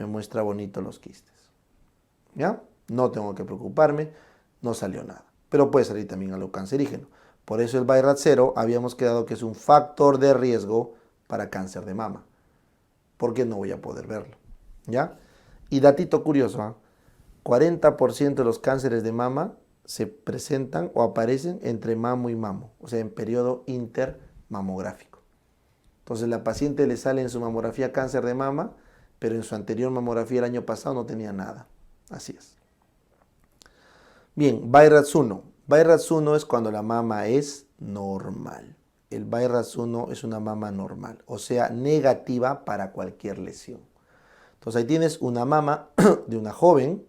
muestra bonito los quistes. ¿Ya? No tengo que preocuparme, no salió nada. Pero puede salir también algo cancerígeno. Por eso el BI-RADS 0 habíamos quedado que es un factor de riesgo para cáncer de mama. Porque no voy a poder verlo. ¿Ya? Y datito curioso, 40% de los cánceres de mama se presentan o aparecen entre mamo y mamo, o sea, en periodo intermamográfico. Entonces la paciente le sale en su mamografía cáncer de mama, pero en su anterior mamografía el año pasado no tenía nada. Así es. Bien, BI-RADS 1. BI-RADS 1 es cuando la mama es normal. El BI-RADS 1 es una mama normal, o sea, negativa para cualquier lesión. Entonces ahí tienes una mama de una joven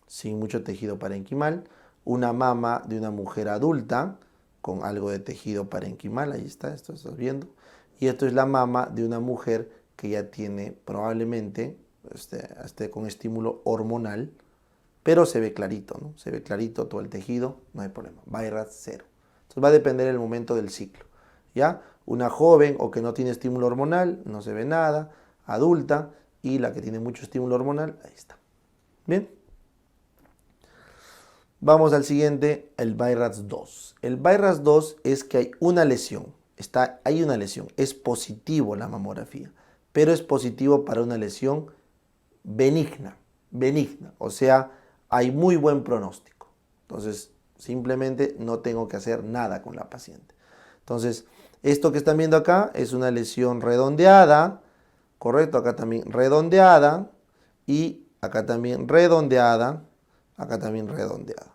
sin mucho tejido parenquimal, una mama de una mujer adulta con algo de tejido parenquimal, ahí está, esto estás viendo. Y esto es la mama de una mujer que ya tiene probablemente con estímulo hormonal pero se ve clarito, ¿no? Se ve clarito todo el tejido, no hay problema. BI-RADS 0. Entonces va a depender el momento del ciclo, ¿ya? Una joven o que no tiene estímulo hormonal, no se ve nada. Adulta y la que tiene mucho estímulo hormonal, ahí está. Bien. Vamos al siguiente, el BI-RADS 2. El BI-RADS 2 es que hay una lesión. Hay una lesión. Es positivo la mamografía, pero es positivo para una lesión benigna. O sea, hay muy buen pronóstico. Entonces, simplemente no tengo que hacer nada con la paciente. Entonces, esto que están viendo acá es una lesión redondeada, correcto, acá también redondeada y acá también redondeada, acá también redondeada.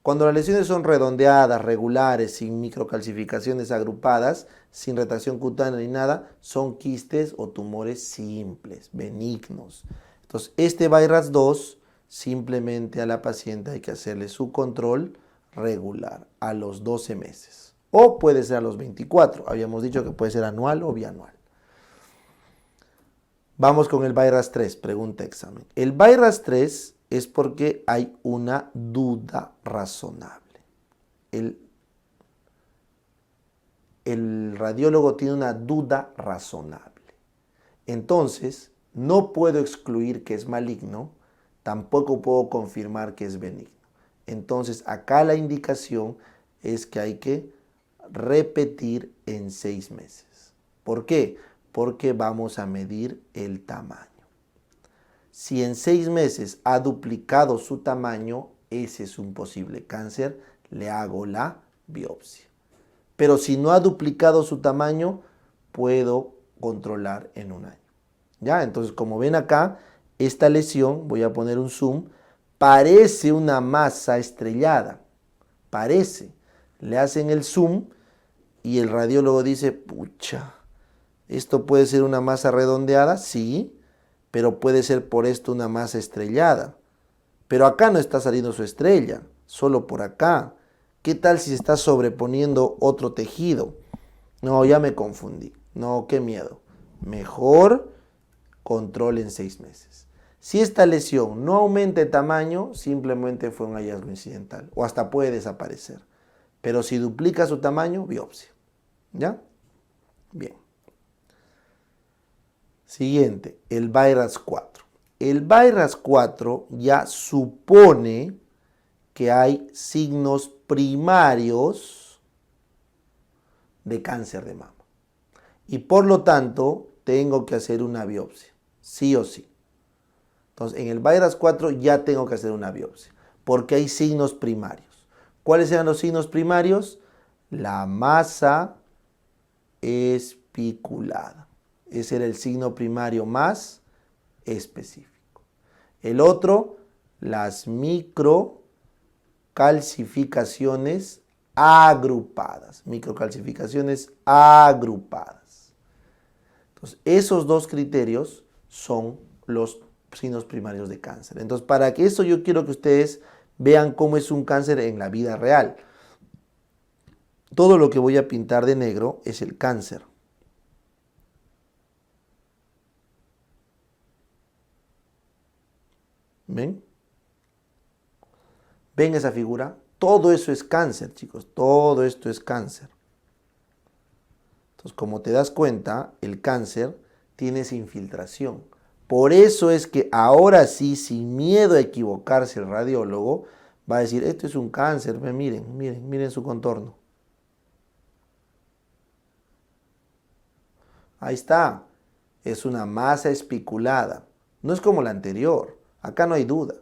Cuando las lesiones son redondeadas, regulares, sin microcalcificaciones agrupadas, sin retracción cutánea ni nada, son quistes o tumores simples, benignos. Entonces, este BI-RADS 2, simplemente a la paciente hay que hacerle su control regular a los 12 meses. O puede ser a los 24. Habíamos dicho que puede ser anual o bianual. Vamos con el BI-RADS 3, pregunta examen. El BI-RADS 3 es porque hay una duda razonable. El radiólogo tiene una duda razonable. Entonces, no puedo excluir que es maligno, tampoco puedo confirmar que es benigno. Entonces, acá la indicación es que hay que repetir en 6 meses. ¿Por qué? Porque vamos a medir el tamaño. Si en 6 meses ha duplicado su tamaño, ese es un posible cáncer, le hago la biopsia. Pero si no ha duplicado su tamaño, puedo controlar en un año. ¿Ya? Entonces, como ven acá, esta lesión, voy a poner un zoom, parece una masa estrellada. Parece. Le hacen el zoom y el radiólogo dice, pucha, ¿esto puede ser una masa redondeada? Sí, pero puede ser por esto una masa estrellada. Pero acá no está saliendo su estrella, solo por acá. ¿Qué tal si se está sobreponiendo otro tejido? No, ya me confundí. No, qué miedo. Mejor control en 6 meses. Si esta lesión no aumenta de tamaño, simplemente fue un hallazgo incidental o hasta puede desaparecer. Pero si duplica su tamaño, biopsia. ¿Ya? Bien. Siguiente, el BI-RADS 4. El BI-RADS 4 ya supone que hay signos primarios de cáncer de mama. Y por lo tanto, tengo que hacer una biopsia, sí o sí. Entonces, en el BI-RADS 4 ya tengo que hacer una biopsia, porque hay signos primarios. ¿Cuáles eran los signos primarios? La masa espiculada. Ese era el signo primario más específico. El otro, las microcalcificaciones agrupadas. Microcalcificaciones agrupadas. Entonces, esos dos criterios son los signos primarios de cáncer. Entonces, para que eso yo quiero que ustedes vean cómo es un cáncer en la vida real. Todo lo que voy a pintar de negro es el cáncer. ¿Ven? ¿Ven esa figura? Todo eso es cáncer, chicos. Todo esto es cáncer. Entonces, como te das cuenta, el cáncer tiene esa infiltración. Por eso es que ahora sí, sin miedo a equivocarse el radiólogo, va a decir, esto es un cáncer. Miren, miren, miren su contorno. Ahí está. Es una masa espiculada. No es como la anterior. Acá no hay duda.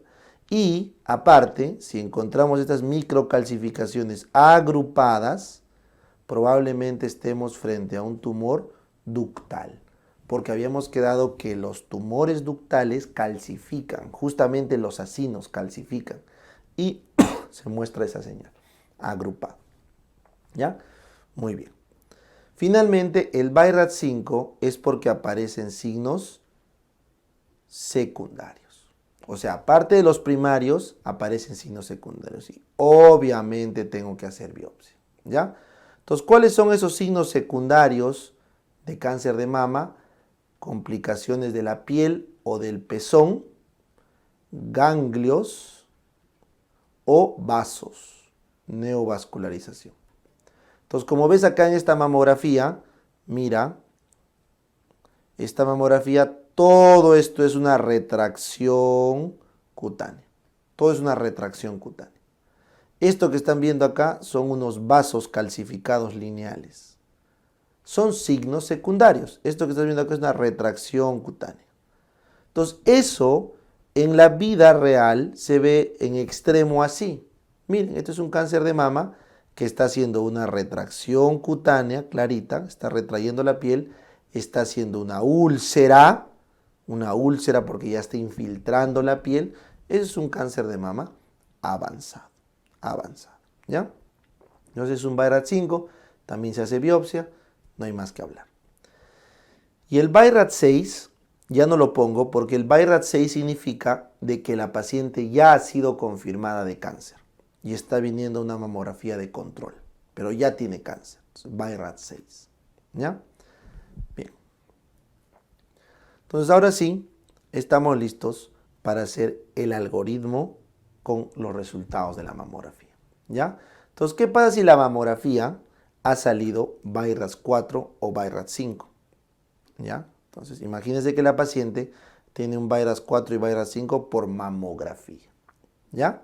Y aparte, si encontramos estas microcalcificaciones agrupadas, probablemente estemos frente a un tumor ductal. Porque habíamos quedado que los tumores ductales calcifican, justamente los acinos calcifican. Y se muestra esa señal, agrupado. ¿Ya? Muy bien. Finalmente, el BI-RADS 5 es porque aparecen signos secundarios. O sea, aparte de los primarios, aparecen signos secundarios. Y obviamente tengo que hacer biopsia. ¿Ya? Entonces, ¿cuáles son esos signos secundarios de cáncer de mama? Complicaciones de la piel o del pezón, ganglios, o vasos, neovascularización. Entonces, como ves acá en esta mamografía, mira, esta mamografía, todo esto es una retracción cutánea. Todo es una retracción cutánea. Esto que están viendo acá son unos vasos calcificados lineales. Son signos secundarios. Esto que estás viendo acá es una retracción cutánea. Entonces, eso en la vida real se ve en extremo así. Miren, esto es un cáncer de mama que está haciendo una retracción cutánea clarita, está retrayendo la piel, está haciendo una úlcera porque ya está infiltrando la piel. Eso es un cáncer de mama avanzado, ¿ya? Entonces es un BI-RADS 5, también se hace biopsia, no hay más que hablar. Y el BI-RADS 6 ya no lo pongo porque el BI-RADS 6 significa de que la paciente ya ha sido confirmada de cáncer y está viniendo una mamografía de control, pero ya tiene cáncer. BI-RADS 6, ¿ya? Bien. Entonces ahora sí, estamos listos para hacer el algoritmo con los resultados de la mamografía, ¿ya? Entonces, ¿qué pasa si la mamografía ha salido BI-RADS 4 o BI-RADS 5? ¿Ya? Entonces, imagínense que la paciente tiene un BI-RADS 4 y BI-RADS 5 por mamografía, ¿ya?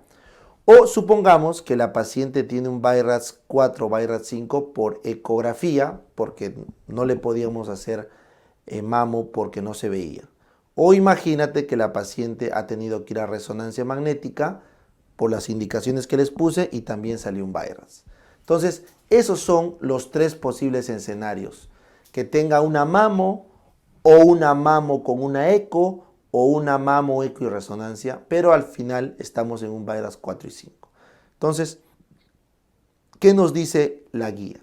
O supongamos que la paciente tiene un BI-RADS 4 o BI-RADS 5 por ecografía, porque no le podíamos hacer mamo porque no se veía. O imagínate que la paciente ha tenido que ir a resonancia magnética por las indicaciones que les puse y también salió un BI-RADS. Entonces, esos son los tres posibles escenarios. Que tenga una mamo o una mamo con una eco o una mamo, eco y resonancia, pero al final estamos en un BI-RADS 4 y 5. Entonces, ¿qué nos dice la guía?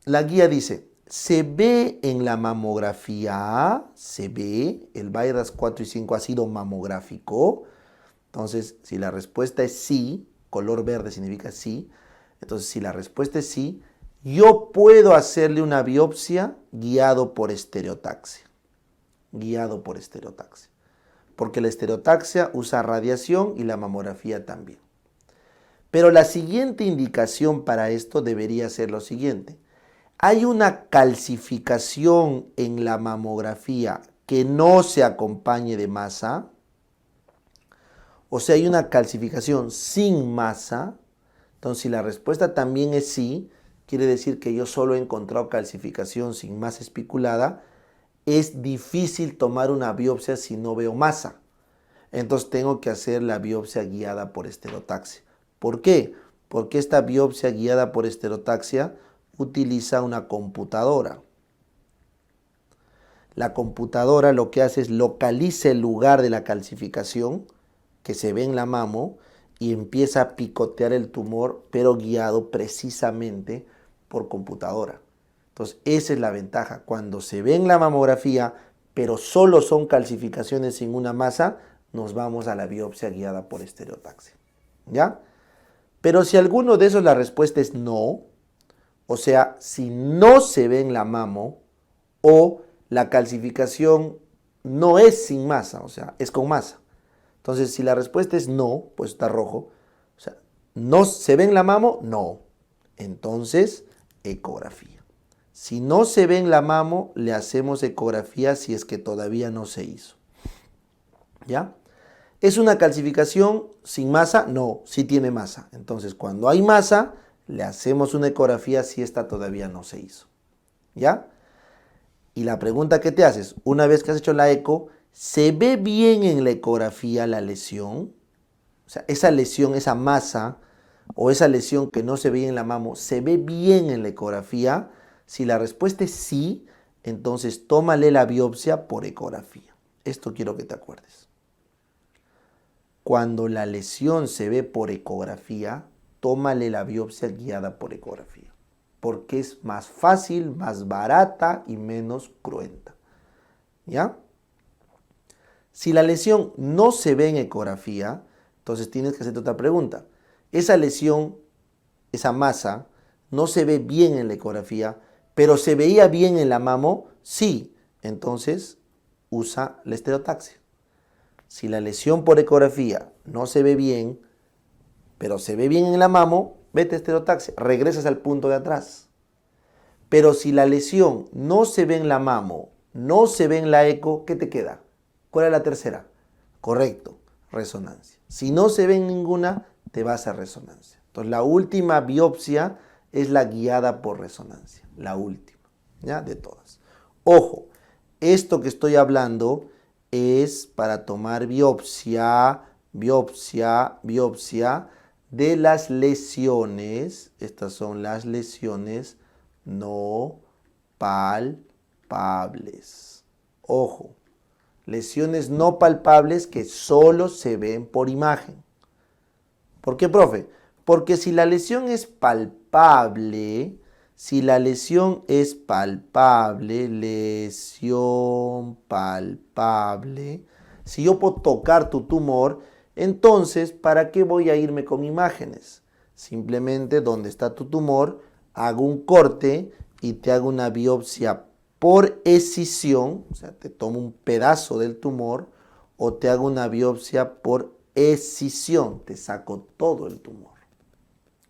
La guía dice, se ve en la mamografía, se ve, el BI-RADS 4 y 5 ha sido mamográfico. Entonces, si la respuesta es sí, color verde significa sí. Entonces, si la respuesta es sí, yo puedo hacerle una biopsia guiado por estereotaxia. Porque la estereotaxia usa radiación y la mamografía también. Pero la siguiente indicación para esto debería ser lo siguiente. Hay una calcificación en la mamografía que no se acompañe de masa. O sea, hay una calcificación sin masa. Entonces, si la respuesta también es sí, quiere decir que yo solo he encontrado calcificación sin masa especulada. Es difícil tomar una biopsia si no veo masa. Entonces, tengo que hacer la biopsia guiada por estereotaxia. ¿Por qué? Porque esta biopsia guiada por estereotaxia utiliza una computadora. La computadora lo que hace es localiza el lugar de la calcificación que se ve en la mamo y empieza a picotear el tumor, pero guiado precisamente por computadora. Entonces, esa es la ventaja. Cuando se ve en la mamografía, pero solo son calcificaciones sin una masa, nos vamos a la biopsia guiada por estereotaxia, ¿ya? Pero si alguno de esos la respuesta es no, o sea, si no se ve en la mamo o la calcificación no es sin masa, o sea, es con masa. Entonces, si la respuesta es no, pues está rojo. O sea, ¿no se ve en la mamo? No. Entonces, ecografía. Si no se ve en la mamo, le hacemos ecografía si es que todavía no se hizo. ¿Ya? ¿Es una calcificación sin masa? No, sí tiene masa. Entonces, cuando hay masa, le hacemos una ecografía si esta todavía no se hizo. ¿Ya? Y la pregunta que te haces, una vez que has hecho la eco, ¿se ve bien en la ecografía la lesión? O sea, esa lesión, esa masa o esa lesión que no se ve en la mamo, ¿se ve bien en la ecografía? Si la respuesta es sí, entonces tómale la biopsia por ecografía. Esto quiero que te acuerdes. Cuando la lesión se ve por ecografía, tómale la biopsia guiada por ecografía, porque es más fácil, más barata y menos cruenta. ¿Ya? Si la lesión no se ve en ecografía, entonces tienes que hacerte otra pregunta. Esa lesión, esa masa, no se ve bien en la ecografía, pero se veía bien en la mamo, sí. Entonces usa la estereotaxia. Si la lesión por ecografía no se ve bien, pero se ve bien en la mamo, vete a estereotaxia, regresas al punto de atrás. Pero si la lesión no se ve en la mamo, no se ve en la eco, ¿qué te queda? ¿Cuál es la tercera? Correcto, resonancia. Si no se ve en ninguna, te vas a resonancia. Entonces la última biopsia es la guiada por resonancia, la última, ¿ya? De todas. Ojo, esto que estoy hablando es para tomar biopsia de las lesiones. Estas son las lesiones no palpables. Ojo, lesiones no palpables que solo se ven por imagen. ¿Por qué, profe? Porque si la lesión es palpable, lesión palpable, si yo puedo tocar tu tumor, entonces, ¿para qué voy a irme con imágenes? Simplemente donde está tu tumor, hago un corte y te hago una biopsia por escisión, o sea, te tomo un pedazo del tumor, o te hago una biopsia por escisión, te saco todo el tumor.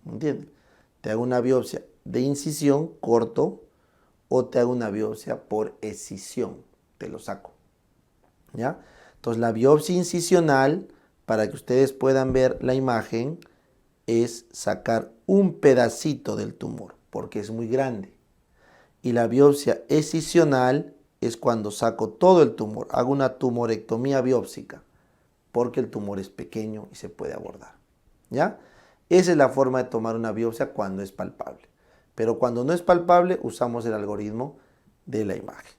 ¿Entiendes? Te hago una biopsia de incisión, corto, o te hago una biopsia por escisión, te lo saco. ¿Ya? Entonces la biopsia incisional, para que ustedes puedan ver la imagen, es sacar un pedacito del tumor, porque es muy grande. Y la biopsia escisional es cuando saco todo el tumor, hago una tumorectomía biópsica, porque el tumor es pequeño y se puede abordar. ¿Ya? Esa es la forma de tomar una biopsia cuando es palpable. Pero cuando no es palpable, usamos el algoritmo de la imagen.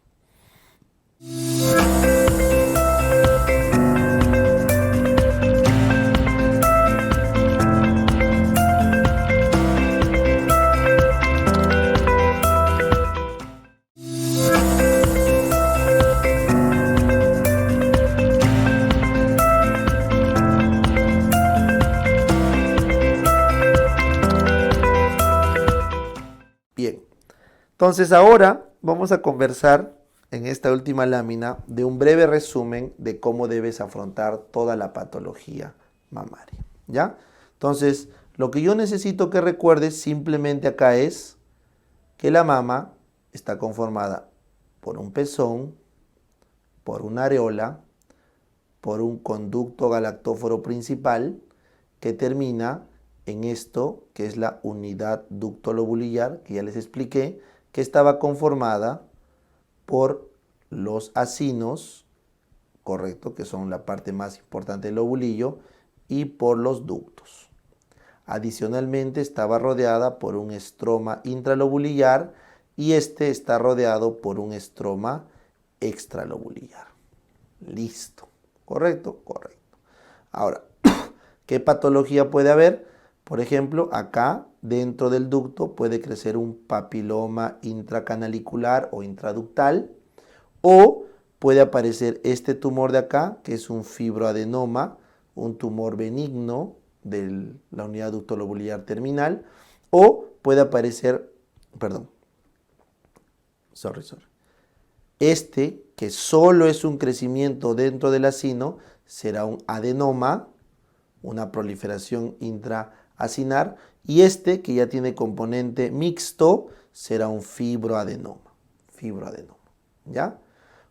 Bien, entonces ahora vamos a conversar en esta última lámina de un breve resumen de cómo debes afrontar toda la patología mamaria, ¿ya? Entonces, lo que yo necesito que recuerdes simplemente acá es que la mama está conformada por un pezón, por una areola, por un conducto galactóforo principal que termina en esto que es la unidad ducto-lobulillar, que ya les expliqué, que estaba conformada por los acinos, correcto, que son la parte más importante del lobulillo, y por los ductos. Adicionalmente estaba rodeada por un estroma intralobulillar y este está rodeado por un estroma extralobulillar. Listo. ¿Correcto? Correcto. Ahora, ¿qué patología puede haber? Por ejemplo, acá dentro del ducto puede crecer un papiloma intracanalicular o intraductal, o puede aparecer este tumor de acá, que es un fibroadenoma, un tumor benigno de la unidad ductolobulillar terminal, o puede aparecer, este, que solo es un crecimiento dentro del acino, será un adenoma, una proliferación intraacinar, y este, que ya tiene componente mixto, será un fibroadenoma. ¿Ya?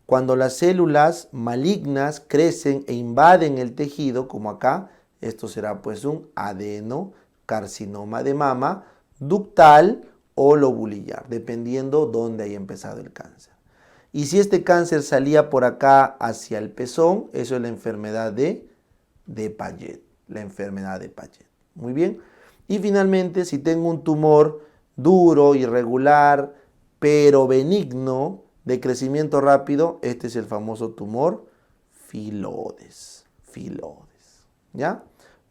Cuando las células malignas crecen e invaden el tejido, como acá, esto será pues un adenocarcinoma de mama, ductal o lobulillar, dependiendo dónde haya empezado el cáncer. Y si este cáncer salía por acá hacia el pezón, eso es la enfermedad de Payet. Muy bien. Y finalmente, si tengo un tumor duro, irregular, pero benigno, de crecimiento rápido, este es el famoso tumor filodes. ¿Ya?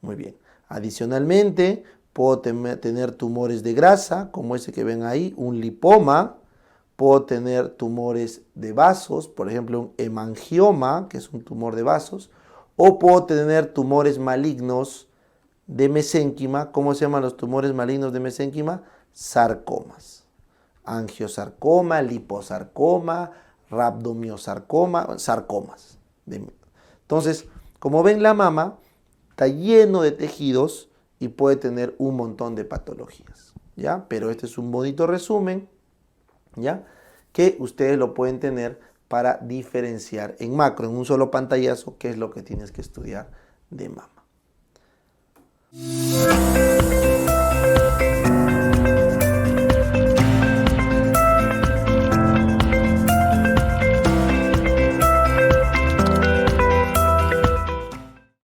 Muy bien. Adicionalmente, puedo tener tumores de grasa, como ese que ven ahí, un lipoma. Puedo tener tumores de vasos, por ejemplo, un hemangioma, que es un tumor de vasos. O puedo tener tumores malignos de mesénquima. ¿Cómo se llaman los tumores malignos de mesénquima? Sarcomas. Angiosarcoma, liposarcoma, rhabdomiosarcoma, sarcomas. Entonces, como ven, la mama está lleno de tejidos y puede tener un montón de patologías, ¿ya? Pero este es un bonito resumen, ¿ya? Que ustedes lo pueden tener para diferenciar en macro, en un solo pantallazo, qué es lo que tienes que estudiar de mama.